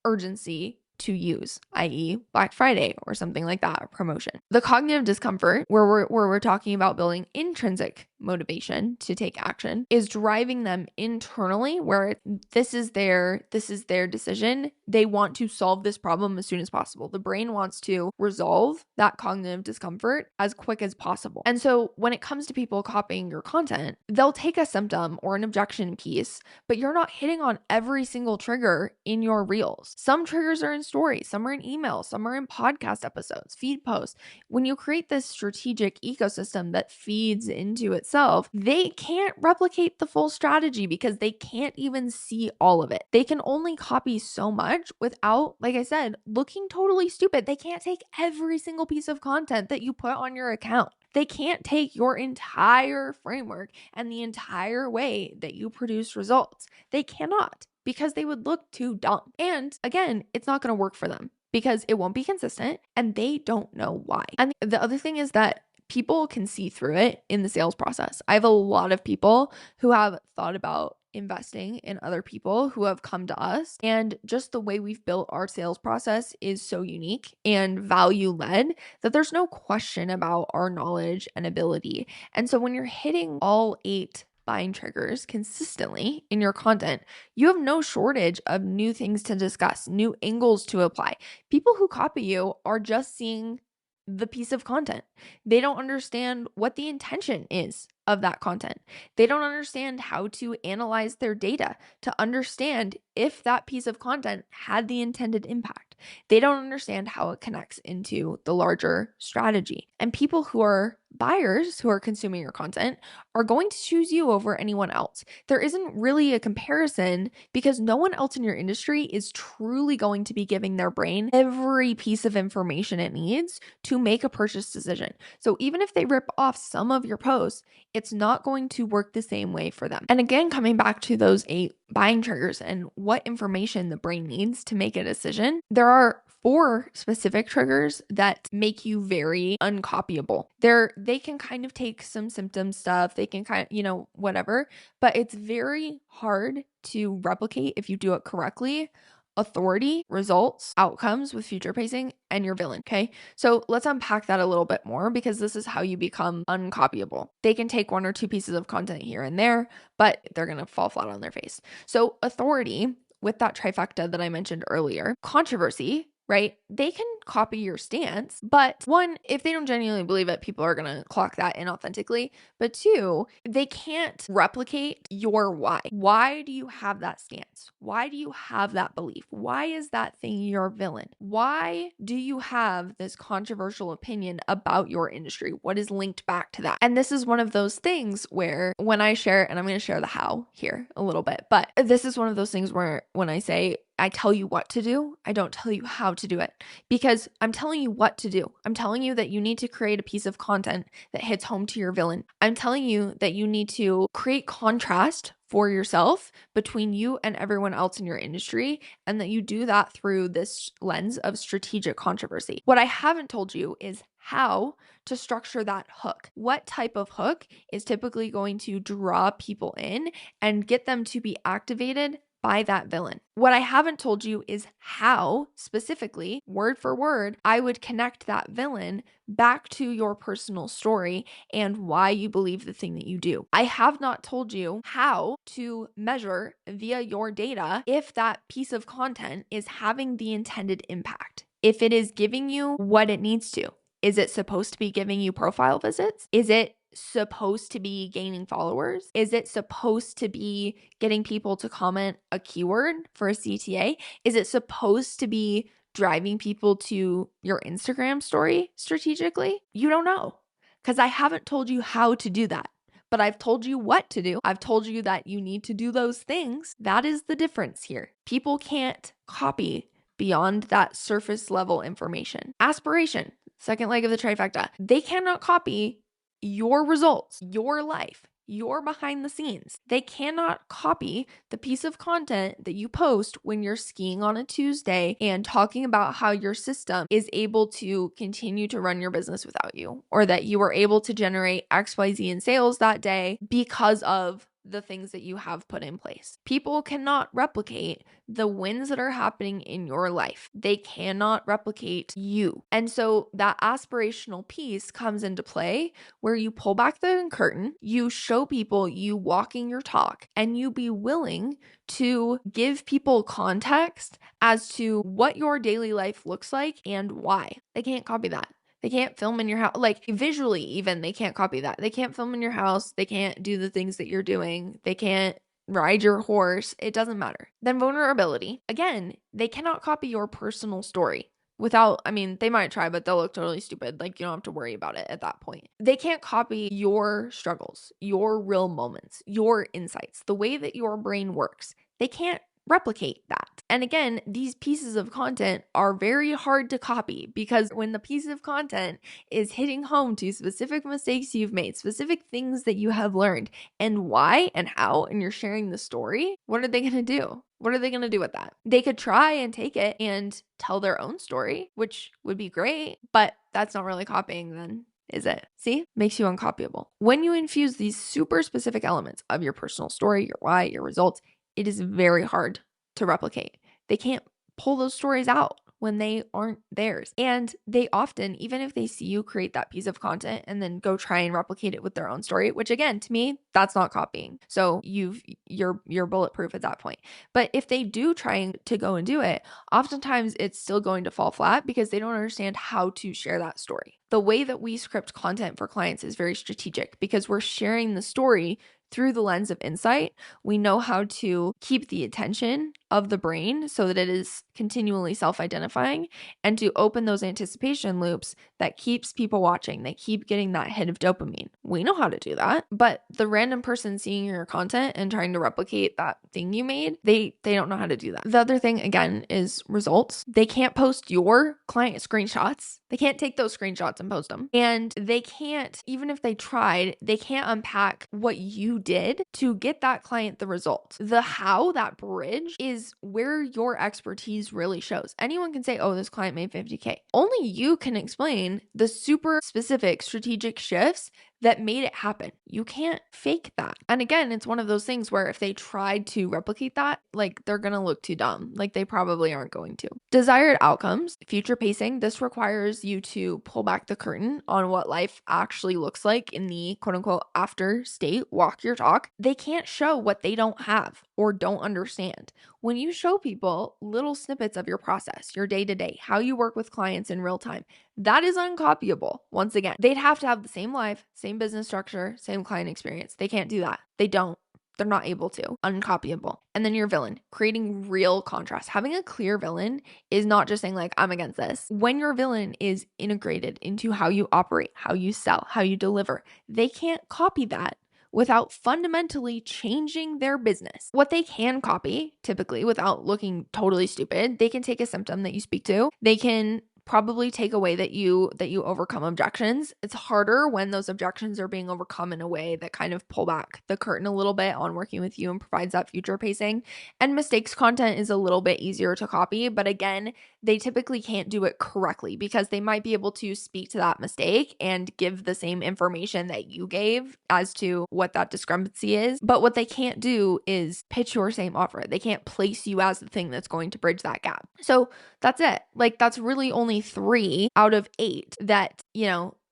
urgency to use, i.e. Black Friday or something like that, promotion. The cognitive discomfort, where we're talking about building intrinsic motivation to take action, is driving them internally, where this is their decision. They want to solve this problem as soon as possible. The brain wants to resolve that cognitive discomfort as quick as possible. And so when it comes to people copying your content, they'll take a symptom or an objection piece, but you're not hitting on every single trigger in your reels. Some triggers are in stories, some are in emails, some are in podcast episodes, feed posts. When you create this strategic ecosystem that feeds into itself, they can't replicate the full strategy because they can't even see all of it. They can only copy so much without, like I said, looking totally stupid. They can't take every single piece of content that you put on your account. They can't take your entire framework and the entire way that you produce results. They cannot, because they would look too dumb. And again, it's not going to work for them because it won't be consistent and they don't know why. And the other thing is that people can see through it in the sales process. I have a lot of people who have thought about investing in other people who have come to us, and just the way we've built our sales process is so unique and value led that there's no question about our knowledge and ability. And so when you're hitting all 8 buying triggers consistently in your content, you have no shortage of new things to discuss, new angles to apply. People who copy you are just seeing the piece of content. They don't understand what the intention is of that content. They don't understand how to analyze their data to understand if that piece of content had the intended impact. They don't understand how it connects into the larger strategy. And people who are buyers who are consuming your content are going to choose you over anyone else. There isn't really a comparison because no one else in your industry is truly going to be giving their brain every piece of information it needs to make a purchase decision. So even if they rip off some of your posts, it's not going to work the same way for them. And again, coming back to those 8 buying triggers and what information the brain needs to make a decision, there are 4 specific triggers that make you very uncopyable. They can kind of take some symptom stuff, they can kind of, whatever, but it's very hard to replicate if you do it correctly. Authority, results, outcomes with future pacing, and your villain. Okay. So let's unpack that a little bit more because this is how you become uncopyable. They can take 1 or 2 pieces of content here and there, but they're going to fall flat on their face. So authority, with that trifecta that I mentioned earlier, controversy, right? They can copy your stance, but 1, if they don't genuinely believe it, people are going to clock that inauthentically. But 2, they can't replicate your why. Why do you have that stance? Why do you have that belief? Why is that thing your villain? Why do you have this controversial opinion about your industry? What is linked back to that? And this is one of those things where when I share, and I'm going to share the how here a little bit, but this is one of those things where when I say, I tell you what to do, I don't tell you how to do it, because because I'm telling you what to do. I'm telling you that you need to create a piece of content that hits home to your villain. I'm telling you that you need to create contrast for yourself between you and everyone else in your industry, and that you do that through this lens of strategic controversy. What I haven't told you is how to structure that hook. What type of hook is typically going to draw people in and get them to be activated by that villain. What I haven't told you is how, specifically, word for word, I would connect that villain back to your personal story and why you believe the thing that you do. I have not told you how to measure via your data if that piece of content is having the intended impact, if it is giving you what it needs to. Is it supposed to be giving you profile visits? Is it supposed to be gaining followers? Is it supposed to be getting people to comment a keyword for a CTA? Is it supposed to be driving people to your Instagram story strategically? You don't know, because I haven't told you how to do that. But I've told you what to do. I've told you that you need to do those things. That is the difference here. People can't copy beyond that surface level information. Aspiration, second leg of the trifecta. They cannot copy your results, your life, your behind the scenes. They cannot copy the piece of content that you post when you're skiing on a Tuesday and talking about how your system is able to continue to run your business without you, or that you were able to generate XYZ in sales that day because of the things that you have put in place. People cannot replicate the wins that are happening in your life. They cannot replicate you. And so that aspirational piece comes into play where you pull back the curtain, you show people you walking your talk, and you be willing to give people context as to what your daily life looks like and why. They can't copy that. They can't film in your house, like visually even, they can't copy that. They can't film in your house. They can't do the things that you're doing. They can't ride your horse. It doesn't matter. Then vulnerability. Again, they cannot copy your personal story without, I mean, they might try, but they'll look totally stupid. Like, you don't have to worry about it at that point. They can't copy your struggles, your real moments, your insights, the way that your brain works. They can't replicate that. And again, these pieces of content are very hard to copy, because when the piece of content is hitting home to specific mistakes you've made, specific things that you have learned, and why and how, and you're sharing the story, what are they going to do? What are they going to do with that? They could try and take it and tell their own story, which would be great, but that's not really copying then, is it? See? Makes you uncopyable. When you infuse these super specific elements of your personal story, your why, your results, it is very hard to replicate. They can't pull those stories out when they aren't theirs. And they often, even if they see you create that piece of content and then go try and replicate it with their own story, which again, to me, that's not copying. So you're bulletproof at that point. But if they do try to go and do it, oftentimes it's still going to fall flat because they don't understand how to share that story. The way that we script content for clients is very strategic because we're sharing the story through the lens of insight. We know how to keep the attention of the brain so that it is continually self-identifying, and to open those anticipation loops that keeps people watching. They keep getting that hit of dopamine. We know how to do that, but the random person seeing your content and trying to replicate that thing you made, they don't know how to do that. The other thing, again, is results. They can't post your client screenshots. They can't take those screenshots and post them. And they can't, even if they tried, they can't unpack what you did to get that client the result. The how, that bridge, is where your expertise really shows. Anyone can say, oh, this client made 50K. Only you can explain the super specific strategic shifts that made it happen. You can't fake that. And again, it's one of those things where if they tried to replicate that, like, they're gonna look too dumb. Like, they probably aren't going to. Desired outcomes, future pacing. This requires you to pull back the curtain on what life actually looks like in the quote unquote after state, walk your talk. They can't show what they don't have or don't understand. When you show people little snippets of your process, your day-to-day, how you work with clients in real time, that is uncopyable. Once again, they'd have to have the same life, same business structure, same client experience. They can't do that. They don't. They're not able to. Uncopyable. And then your villain, creating real contrast. Having a clear villain is not just saying like, I'm against this. When your villain is integrated into how you operate, how you sell, how you deliver, they can't copy that without fundamentally changing their business. What they can copy, typically without looking totally stupid, they can take a symptom that you speak to. They can probably take away that you overcome objections. It's harder when those objections are being overcome in a way that kind of pull back the curtain a little bit on working with you and provides that future pacing. And mistakes content is a little bit easier to copy, but again, they typically can't do it correctly because they might be able to speak to that mistake and give the same information that you gave as to what that discrepancy is. But what they can't do is pitch your same offer. They can't place you as the thing that's going to bridge that gap. So that's it. Like, that's really only 3 out of 8 that,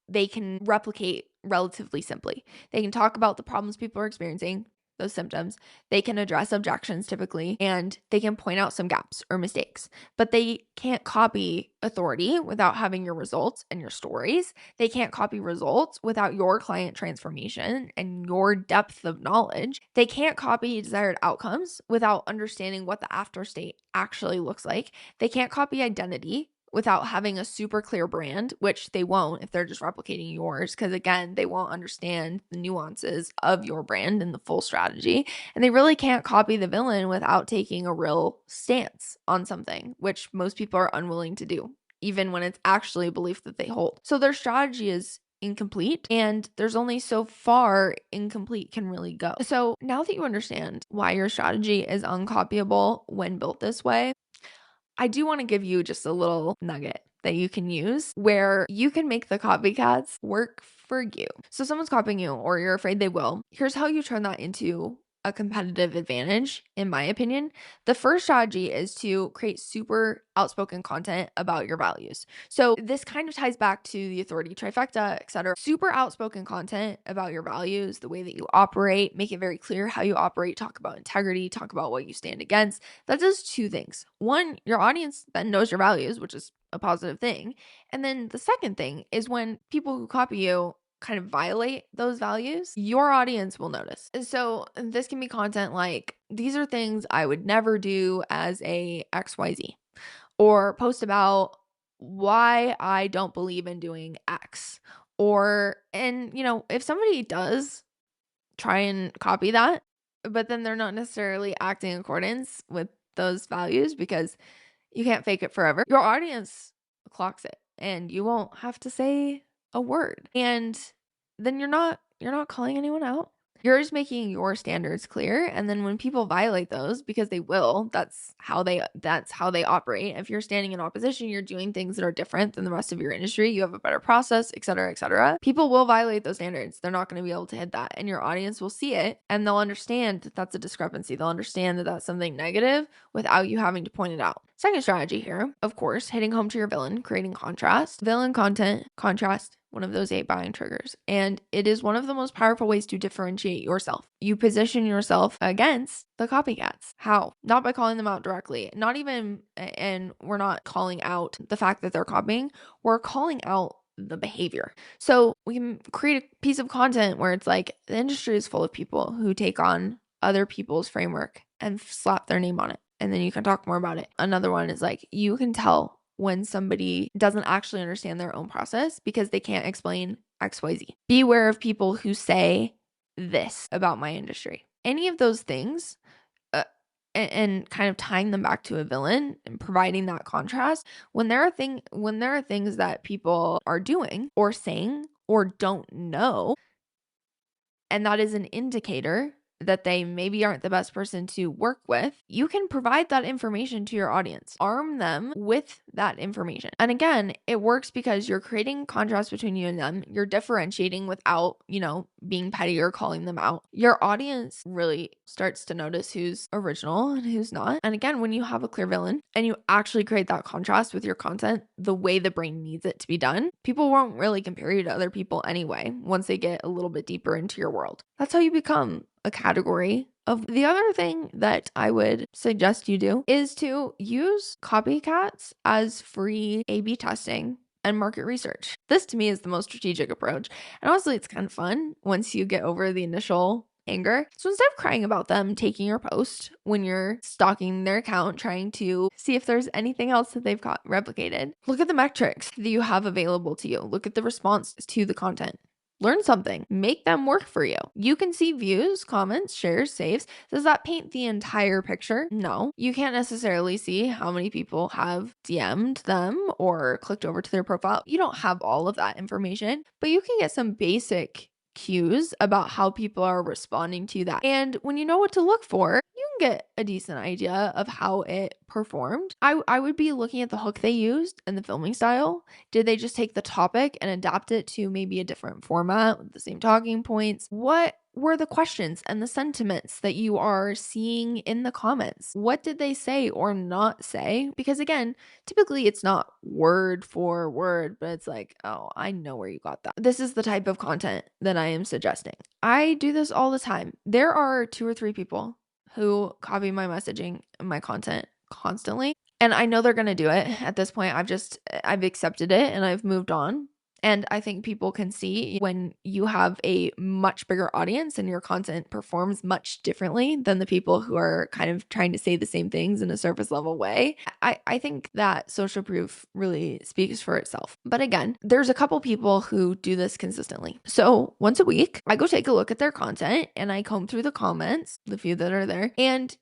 they can replicate relatively simply. They can talk about the problems people are experiencing, those symptoms. They can address objections typically, and they can point out some gaps or mistakes, but they can't copy authority without having your results and your stories. They can't copy results without your client transformation and your depth of knowledge. They can't copy desired outcomes without understanding what the after state actually looks like. They can't copy identity without having a super clear brand, which they won't if they're just replicating yours, because again, they won't understand the nuances of your brand and the full strategy. And they really can't copy the villain without taking a real stance on something, which most people are unwilling to do, even when it's actually a belief that they hold. So their strategy is incomplete, and there's only so far incomplete can really go. So now that you understand why your strategy is uncopyable when built this way, I do want to give you just a little nugget that you can use where you can make the copycats work for you. So someone's copying you or you're afraid they will. Here's how you turn that into a competitive advantage, in my opinion. The first strategy is to create super outspoken content about your values. So this kind of ties back to the authority trifecta, etc. Super outspoken content about your values, the way that you operate, make it very clear how you operate, talk about integrity, talk about what you stand against. That does 2 things. One, your audience then knows your values, which is a positive thing. And then the second thing is when people who copy you kind of violate those values, your audience will notice. And so this can be content like, these are things I would never do as a XYZ, or post about why I don't believe in doing X. And if somebody does try and copy that, but then they're not necessarily acting in accordance with those values because you can't fake it forever, your audience clocks it and you won't have to say a word. And then you're not calling anyone out. You're just making your standards clear. And then when people violate those, because they will, that's how they operate. If you're standing in opposition, you're doing things that are different than the rest of your industry, you have a better process, et cetera, et cetera. People will violate those standards. They're not going to be able to hit that. And your audience will see it and they'll understand that that's a discrepancy. They'll understand that that's something negative without you having to point it out. Second strategy here, of course, hitting home to your villain, creating contrast. Villain content, contrast, one of those 8 buying triggers. And it is one of the most powerful ways to differentiate yourself. You position yourself against the copycats. How? Not by calling them out directly. Not even, and we're not calling out the fact that they're copying, we're calling out the behavior. So we can create a piece of content where it's like, the industry is full of people who take on other people's framework and slap their name on it. And then you can talk more about it. Another one is like, you can tell when somebody doesn't actually understand their own process because they can't explain XYZ. Beware of people who say this about my industry. Any of those things, and kind of tying them back to a villain and providing that contrast, when there are things that people are doing or saying or don't know, and that is an indicator that they maybe aren't the best person to work with, you can provide that information to your audience. Arm them with that information. And again, it works because you're creating contrast between you and them. You're differentiating without, being petty or calling them out. Your audience really starts to notice who's original and who's not. And again, when you have a clear villain and you actually create that contrast with your content the way the brain needs it to be done, people won't really compare you to other people anyway once they get a little bit deeper into your world. That's how you become a category of. The other thing that I would suggest you do is to use copycats as free A/B testing and market research. This to me is the most strategic approach. And honestly, it's kind of fun once you get over the initial anger. So instead of crying about them taking your post when you're stalking their account, trying to see if there's anything else that they've got replicated, look at the metrics that you have available to you. Look at the response to the content. Learn something. Make them work for you. You can see views, comments, shares, saves. Does that paint the entire picture? No. You can't necessarily see how many people have DM'd them or clicked over to their profile. You don't have all of that information, but you can get some basic cues about how people are responding to that. And when you know what to look for, you can get a decent idea of how it performed. I would be looking at the hook they used and the filming style. Did they just take the topic and adapt it to maybe a different format with the same talking points? What were the questions and the sentiments that you are seeing in the comments? What did they say or not say? Because again, typically it's not word for word, but it's like, oh, I know where you got that. This is the type of content that I am suggesting. I do this all the time. There are 2 or 3 people who copy my messaging and my content constantly. And I know they're going to do it. At this point, I've accepted it and I've moved on. And I think people can see when you have a much bigger audience and your content performs much differently than the people who are kind of trying to say the same things in a surface level way. I think that social proof really speaks for itself. But again, there's a couple people who do this consistently. So once a week, I go take a look at their content and I comb through the comments, the few that are there, and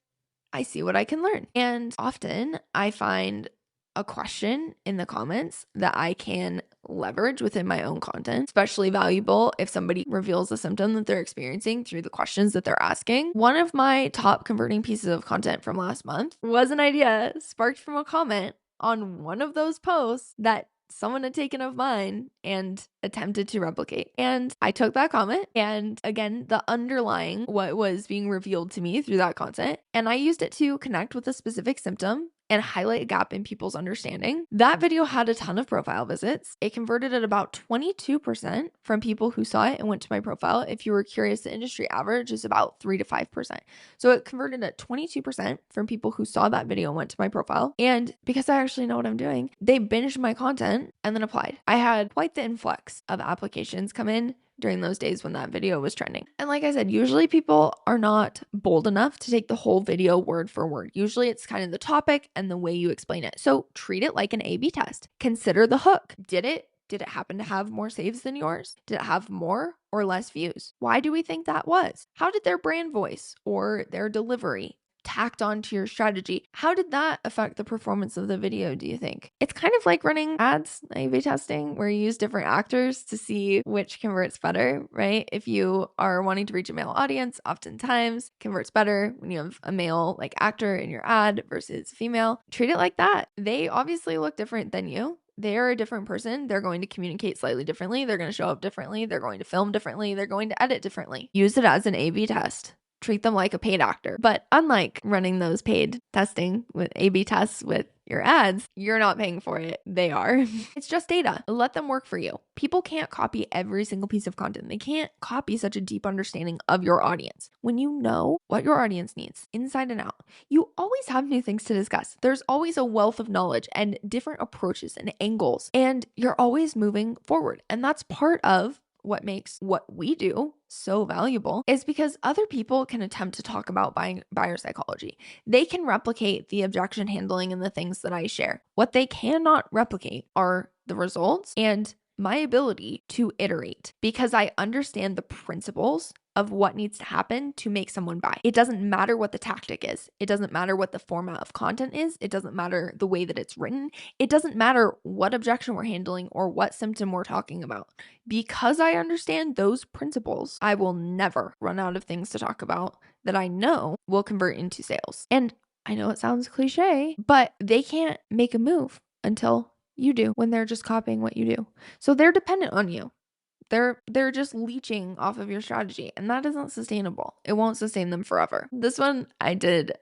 I see what I can learn. And often I find a question in the comments that I can leverage within my own content, especially valuable if somebody reveals a symptom that they're experiencing through the questions that they're asking. One of my top converting pieces of content from last month was an idea sparked from a comment on one of those posts that someone had taken of mine and attempted to replicate. And I took that comment and again, the underlying what was being revealed to me through that content, and I used it to connect with a specific symptom and highlight a gap in people's understanding. That video had a ton of profile visits. It converted at about 22% from people who saw it and went to my profile. If you were curious, the industry average is about 3 to 5%. So it converted at 22% from people who saw that video and went to my profile. And because I actually know what I'm doing, they binged my content and then applied. I had quite the influx of applications come in during those days when that video was trending. And like I said, usually people are not bold enough to take the whole video word for word. Usually it's kind of the topic and the way you explain it. So treat it like an A/B test. Consider the hook. Did it happen to have more saves than yours? Did it have more or less views? Why do we think that was? How did their brand voice or their delivery tacked onto your strategy? How did that affect the performance of the video, do you think? It's kind of like running ads, A/B testing, where you use different actors to see which converts better, right? If you are wanting to reach a male audience, oftentimes converts better when you have a male like actor in your ad versus female. Treat it like that. They obviously look different than you. They're a different person. They're going to communicate slightly differently. They're going to show up differently. They're going to film differently. They're going to edit differently. Use it as an A/B test. Treat them like a paid actor. But unlike running those paid testing with A/B tests with your ads, you're not paying for it. They are. It's just data. Let them work for you. People can't copy every single piece of content. They can't copy such a deep understanding of your audience. When you know what your audience needs inside and out, you always have new things to discuss. There's always a wealth of knowledge and different approaches and angles, and you're always moving forward. And that's part of what makes what we do so valuable, is because other people can attempt to talk about buyer psychology. They can replicate the objection handling and the things that I share. What they cannot replicate are the results and my ability to iterate, because I understand the principles of what needs to happen to make someone buy. It doesn't matter what the tactic is. It doesn't matter what the format of content is. It doesn't matter the way that it's written. It doesn't matter what objection we're handling or what symptom we're talking about. Because I understand those principles, I will never run out of things to talk about that I know will convert into sales. And I know it sounds cliche, but they can't make a move until you do, when they're just copying what you do. So they're dependent on you. They're just leeching off of your strategy, and that isn't sustainable. It won't sustain them forever. This one I did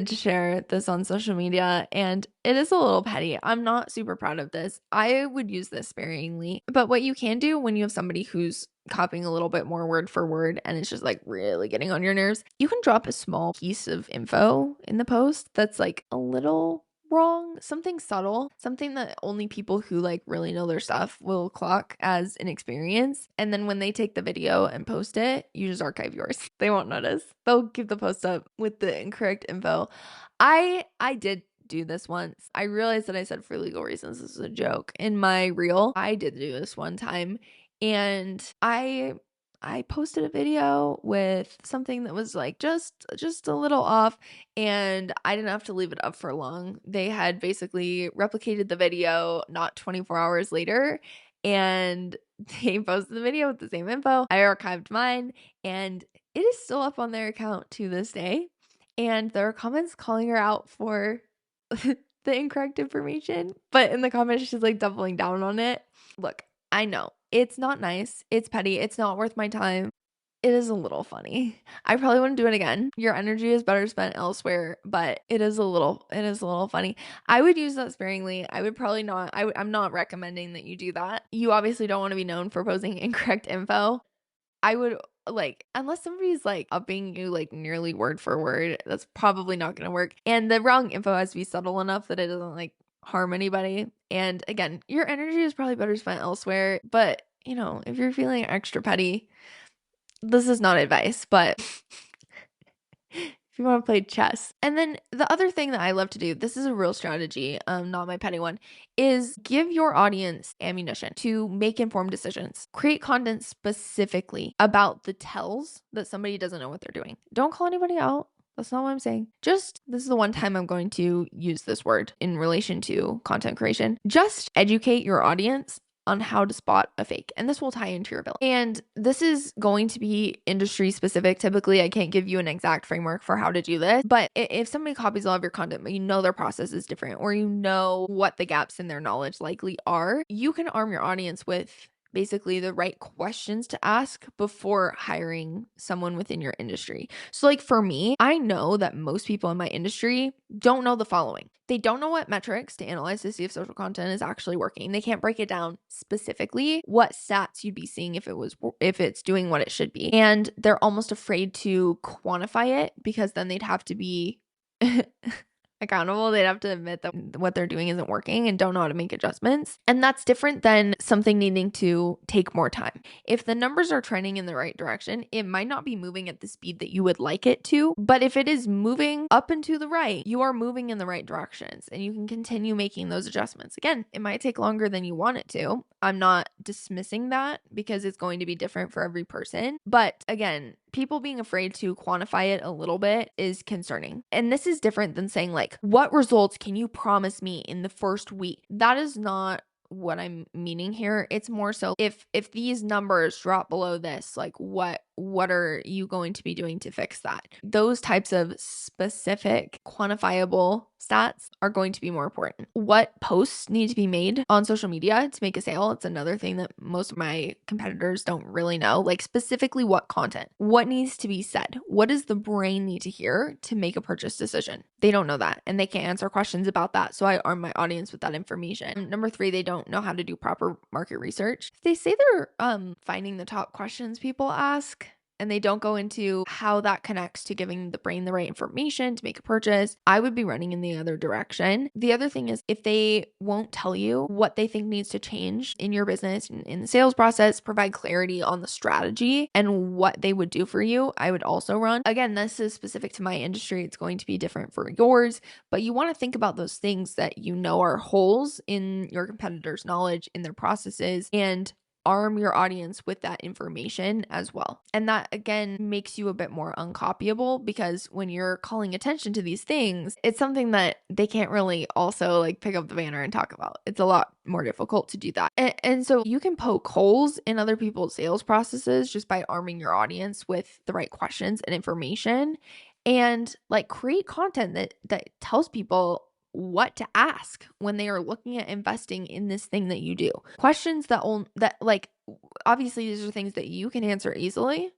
share this on social media, and it is a little petty. I'm not super proud of this. I would use this sparingly. But what you can do when you have somebody who's copying a little bit more word for word and it's just like really getting on your nerves, you can drop a small piece of info in the post that's like a little wrong, something subtle, something that only people who like really know their stuff will clock as an experience. And then when they take the video and post it, you just archive yours. They won't notice. They'll keep the post up with the incorrect info. I did do this once. I realized that I said for legal reasons this is a joke. In my reel, I did do this one time. And I posted a video with something that was like just a little off, and I didn't have to leave it up for long. They had basically replicated the video not 24 hours later, and they posted the video with the same info. I archived mine, and it is still up on their account to this day. And there are comments calling her out for the incorrect information, but in the comments she's like doubling down on it. Look, I know it's not nice, it's petty, it's not worth my time. It is a little funny. I probably wouldn't do it again. Your energy is better spent elsewhere, but it is a little funny. I would use that sparingly. I would probably not. I'm not recommending that you do that. You obviously don't want to be known for posting incorrect info. I would, like, unless somebody's like upping you like nearly word for word, that's probably not going to work. And the wrong info has to be subtle enough that it doesn't like harm anybody. And again, your energy is probably better spent elsewhere. But, if you're feeling extra petty, this is not advice, but if you want to play chess. And then the other thing that I love to do, this is a real strategy, not my petty one, is give your audience ammunition to make informed decisions. Create content specifically about the tells that somebody doesn't know what they're doing. Don't call anybody out. That's not what I'm saying. Just, this is the one time I'm going to use this word in relation to content creation. Just educate your audience on how to spot a fake. And this will tie into your bill. And this is going to be industry specific. Typically, I can't give you an exact framework for how to do this. But if somebody copies all of your content, but you know their process is different, or you know what the gaps in their knowledge likely are, you can arm your audience with basically the right questions to ask before hiring someone within your industry. So like for me, I know that most people in my industry don't know the following. They don't know what metrics to analyze to see if social content is actually working. They can't break it down specifically what stats you'd be seeing if it's doing what it should be. And they're almost afraid to quantify it because then they'd have to be accountable. They'd have to admit that what they're doing isn't working and don't know how to make adjustments. And that's different than something needing to take more time. If the numbers are trending in the right direction, it might not be moving at the speed that you would like it to, but if it is moving up and to the right, you are moving in the right directions and you can continue making those adjustments. Again, it might take longer than you want it to. I'm not dismissing that because it's going to be different for every person. But again, people being afraid to quantify it a little bit is concerning. And this is different than saying like, what results can you promise me in the first week? That is not what I'm meaning here. It's more so if these numbers drop below this, like what are you going to be doing to fix that? Those types of specific quantifiable stats are going to be more important. What posts need to be made on social media to make a sale? It's another thing that most of my competitors don't really know. Like specifically what content, what needs to be said, what does the brain need to hear to make a purchase decision? They don't know that and they can't answer questions about that. So I arm my audience with that information. Number 3, they don't know how to do proper market research. If they say they're finding the top questions people ask, and they don't go into how that connects to giving the brain the right information to make a purchase, I would be running in the other direction. The other thing is if they won't tell you what they think needs to change in your business, in the sales process, provide clarity on the strategy and what they would do for you, I would also run. Again, this is specific to my industry. It's going to be different for yours, but you want to think about those things that you know are holes in your competitors' knowledge, in their processes, and arm your audience with that information as well. And that again makes you a bit more uncopyable because when you're calling attention to these things, it's something that they can't really also like pick up the banner and talk about. It's a lot more difficult to do that. And so you can poke holes in other people's sales processes just by arming your audience with the right questions and information, and like create content that tells people what to ask when they are looking at investing in this thing that you do. Questions that like obviously these are things that you can answer easily,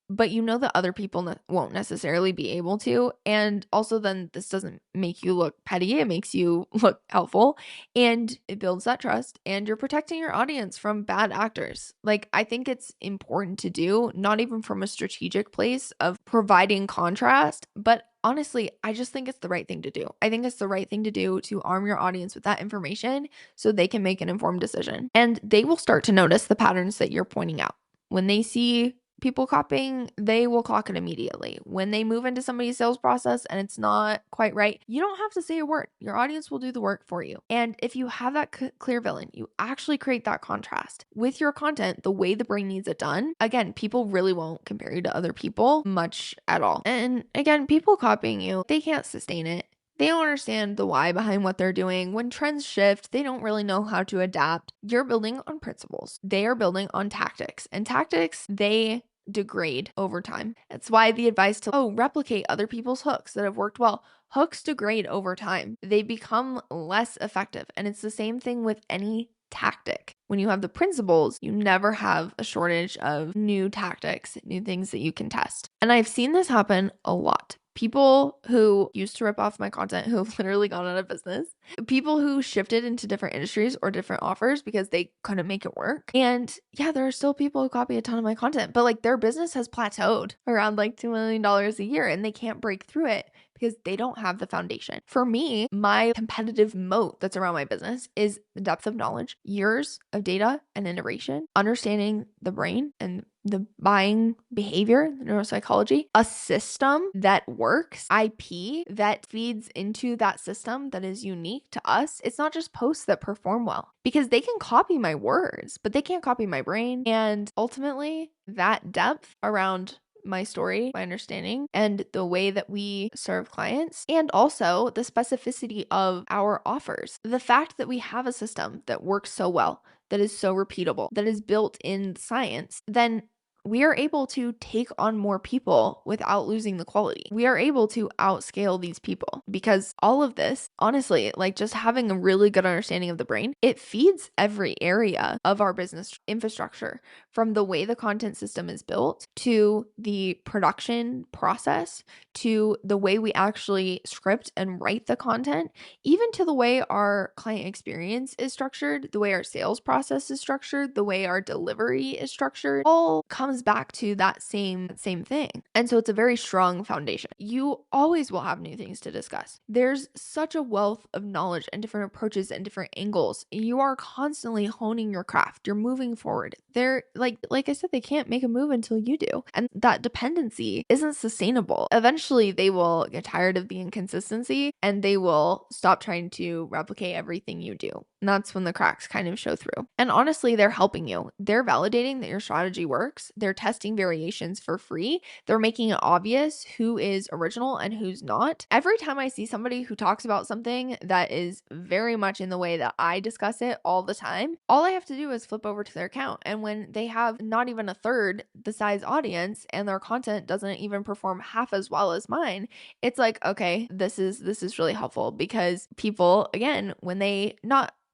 but you know that other people won't necessarily be able to. And also then this doesn't make you look petty. It makes you look helpful and it builds that trust, and you're protecting your audience from bad actors. Like I think it's important to do, not even from a strategic place of providing contrast, but honestly, I just think it's the right thing to do. I think it's the right thing to do to arm your audience with that information so they can make an informed decision. And they will start to notice the patterns that you're pointing out. When they see people copying, they will clock it immediately. When they move into somebody's sales process and it's not quite right, you don't have to say a word. Your audience will do the work for you. And if you have that clear villain, you actually create that contrast with your content, the way the brain needs it done. Again, people really won't compare you to other people much at all. And again, people copying you, they can't sustain it. They don't understand the why behind what they're doing. When trends shift, they don't really know how to adapt. You're building on principles. They are building on tactics. And tactics, they degrade over time. That's why the advice to replicate other people's hooks that have worked well. Hooks degrade over time. They become less effective. And it's the same thing with any tactic. When you have the principles, you never have a shortage of new tactics, new things that you can test. And I've seen this happen a lot. People who used to rip off my content who have literally gone out of business. People who shifted into different industries or different offers because they couldn't make it work. And yeah, there are still people who copy a ton of my content, but like their business has plateaued around like $2 million a year and they can't break through it because they don't have the foundation. For me, my competitive moat that's around my business is the depth of knowledge, years of data and iteration, understanding the brain and the buying behavior, the neuropsychology, a system that works, IP that feeds into that system that is unique to us. It's not just posts that perform well because they can copy my words, but they can't copy my brain. And ultimately, that depth around my story, my understanding, and the way that we serve clients, and also the specificity of our offers. The fact that we have a system that works so well, that is so repeatable, that is built in science, then we are able to take on more people without losing the quality. We are able to outscale these people because all of this, honestly, like just having a really good understanding of the brain, it feeds every area of our business infrastructure, from the way the content system is built to the production process to the way we actually script and write the content, even to the way our client experience is structured, the way our sales process is structured, the way our delivery is structured, all comes back to that same thing. And so it's a very strong foundation. You always will have new things to discuss. There's such a wealth of knowledge and different approaches and different angles. You are constantly honing your craft. You're moving forward. They're like I said, they can't make a move until you do. And that dependency isn't sustainable. Eventually they will get tired of the inconsistency and they will stop trying to replicate everything you do. And that's when the cracks kind of show through. And honestly, they're helping you. They're validating that your strategy works. They're testing variations for free. They're making it obvious who is original and who's not. Every time I see somebody who talks about something that is very much in the way that I discuss it all the time, all I have to do is flip over to their account. And when they have not even a third the size audience and their content doesn't even perform half as well as mine, it's like, okay, this is really helpful because people, again, when they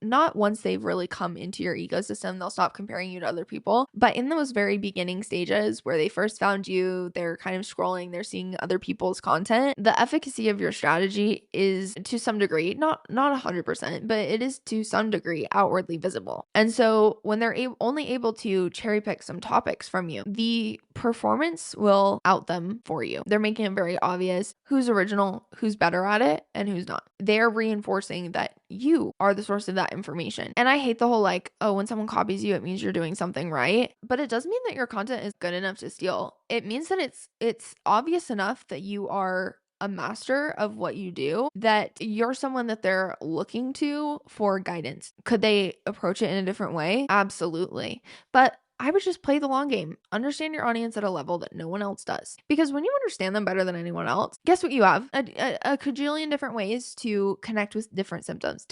not once they've really come into your ecosystem, they'll stop comparing you to other people. But in those very beginning stages where they first found you, they're kind of scrolling, they're seeing other people's content. The efficacy of your strategy is to some degree, not 100%, but it is to some degree outwardly visible. And so when they're only able to cherry pick some topics from you, the performance will out them for you. They're making it very obvious who's original, who's better at it, and who's not. They're reinforcing that you are the source of that information. And I hate the whole like, oh, when someone copies you, it means you're doing something right. But it doesn't mean that your content is good enough to steal. It means that it's obvious enough that you are a master of what you do, that you're someone that they're looking to for guidance. Could they approach it in a different way? Absolutely. But I would just play the long game. Understand your audience at a level that no one else does. Because when you understand them better than anyone else, guess what you have? A cajillion different ways to connect with different symptoms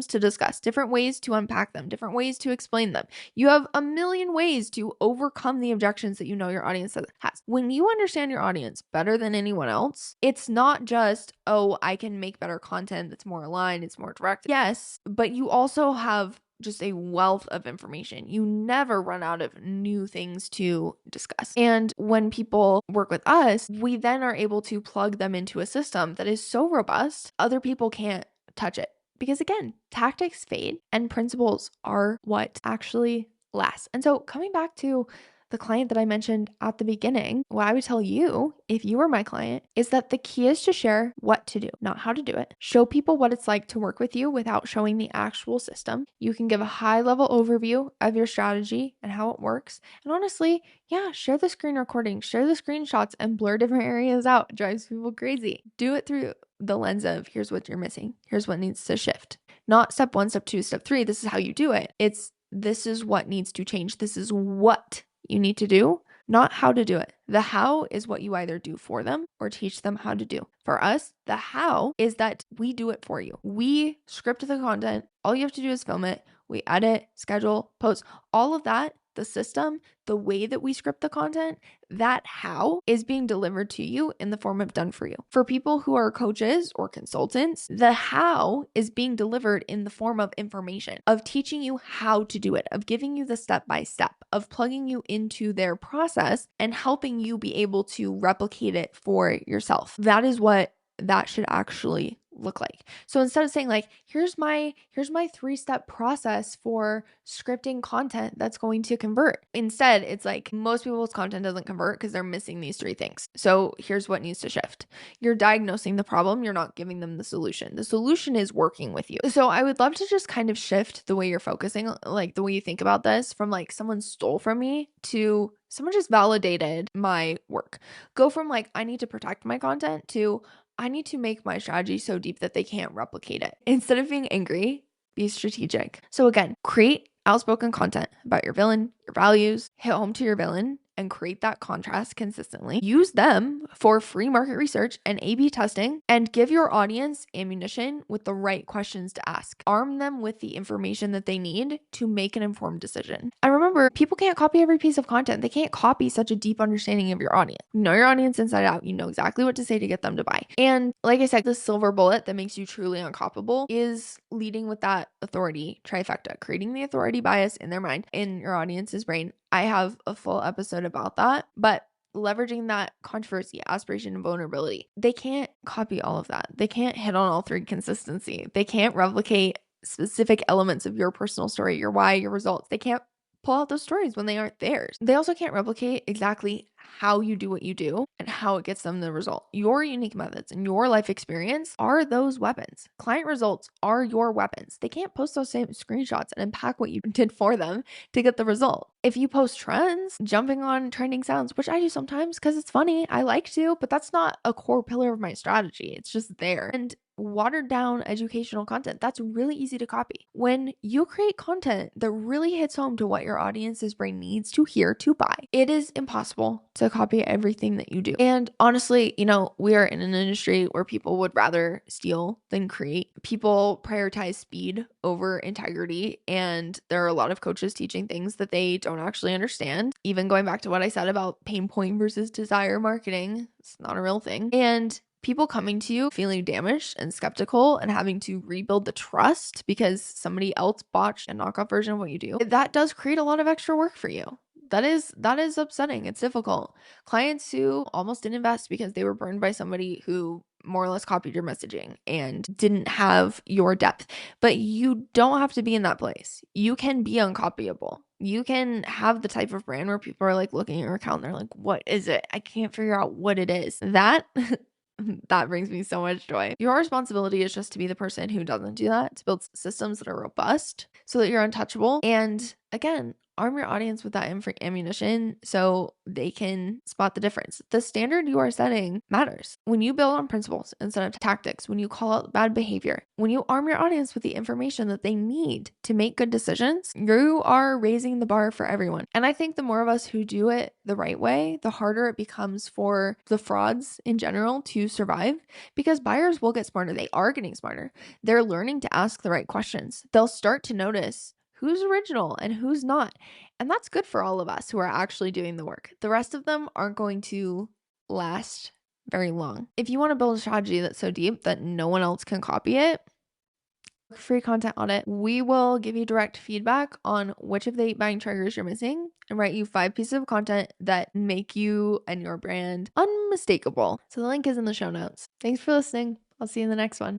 to discuss, different ways to unpack them, different ways to explain them. You have a million ways to overcome the objections that you know your audience has. When you understand your audience better than anyone else, it's not just, oh, I can make better content that's more aligned, it's more direct. Yes, but you also have just a wealth of information. You never run out of new things to discuss. And when people work with us, we then are able to plug them into a system that is so robust, other people can't touch it. Because again, tactics fade and principles are what actually last. And so coming back to the client that I mentioned at the beginning, what I would tell you if you were my client is that the key is to share what to do, not how to do it. Show people what it's like to work with you without showing the actual system. You can give a high level overview of your strategy and how it works. And honestly, yeah, share the screen recording, share the screenshots, and blur different areas out. It drives people crazy. Do it through the lens of here's what you're missing, here's what needs to shift. Not step 1, step 2, step 3. This is how you do it. It's this is what needs to change. This is what you need to do, not how to do it. The how is what you either do for them or teach them how to do. For us, the how is that we do it for you. We script the content. All you have to do is film it. We edit, schedule, post, all of that. The system, the way that we script the content, that how is being delivered to you in the form of done for you. For people who are coaches or consultants, the how is being delivered in the form of information, of teaching you how to do it, of giving you the step by step, of plugging you into their process and helping you be able to replicate it for yourself. That is what that should actually look like. So instead of saying like, here's my 3-step process for scripting content that's going to convert. Instead, it's like most people's content doesn't convert because they're missing these 3 things. So here's what needs to shift. You're diagnosing the problem. You're not giving them the solution. The solution is working with you. So I would love to just kind of shift the way you're focusing, like the way you think about this from like someone stole from me to someone just validated my work. Go from like, I need to protect my content to I need to make my strategy so deep that they can't replicate it. Instead of being angry, be strategic. So again, create outspoken content about your villain, your values, hit home to your villain, and create that contrast consistently. Use them for free market research and A/B testing, and give your audience ammunition with the right questions to ask. Arm them with the information that they need to make an informed decision. And remember, people can't copy every piece of content. They can't copy such a deep understanding of your audience. You know your audience inside out. You know exactly what to say to get them to buy. And like I said, the silver bullet that makes you truly uncopyable is leading with that authority trifecta, creating the authority bias in their mind, in your audience's brain. I have a full episode about that, but leveraging that controversy, aspiration, and vulnerability. They can't copy all of that. They can't hit on all 3 consistency. They can't replicate specific elements of your personal story, your why, your results. They can't pull out those stories when they aren't theirs. They also can't replicate exactly how you do what you do and how it gets them the result. Your unique methods and your life experience are those weapons. Client results are your weapons. They can't post those same screenshots and unpack what you did for them to get the result. If you post trends, jumping on trending sounds, which I do sometimes because it's funny, I like to, but that's not a core pillar of my strategy. It's just there. And watered down educational content, that's really easy to copy. When you create content that really hits home to what your audience's brain needs to hear to buy, it is impossible to copy everything that you do. And honestly, we are in an industry where people would rather steal than create. People prioritize speed over integrity, and there are a lot of coaches teaching things that they don't actually understand. Even going back to what I said about pain point versus desire marketing, it's not a real thing. And people coming to you feeling damaged and skeptical and having to rebuild the trust because somebody else botched a knockoff version of what you do, that does create a lot of extra work for you. That is upsetting. It's difficult. Clients who almost didn't invest because they were burned by somebody who more or less copied your messaging and didn't have your depth. But you don't have to be in that place. You can be uncopyable. You can have the type of brand where people are like looking at your account and they're like, what is it? I can't figure out what it is. That brings me so much joy. Your responsibility is just to be the person who doesn't do that, to build systems that are robust so that you're untouchable. And again, arm your audience with that ammunition so they can spot the difference. The standard you are setting matters. When you build on principles instead of tactics, when you call out bad behavior, when you arm your audience with the information that they need to make good decisions, you are raising the bar for everyone. And I think the more of us who do it the right way, the harder it becomes for the frauds in general to survive, because buyers will get smarter. They are getting smarter. They're learning to ask the right questions. They'll start to notice who's original and who's not. And that's good for all of us who are actually doing the work. The rest of them aren't going to last very long. If you want to build a strategy that's so deep that no one else can copy it, free content audit. We will give you direct feedback on which of the 8 buying triggers you're missing and write you 5 pieces of content that make you and your brand unmistakable. So the link is in the show notes. Thanks for listening. I'll see you in the next one.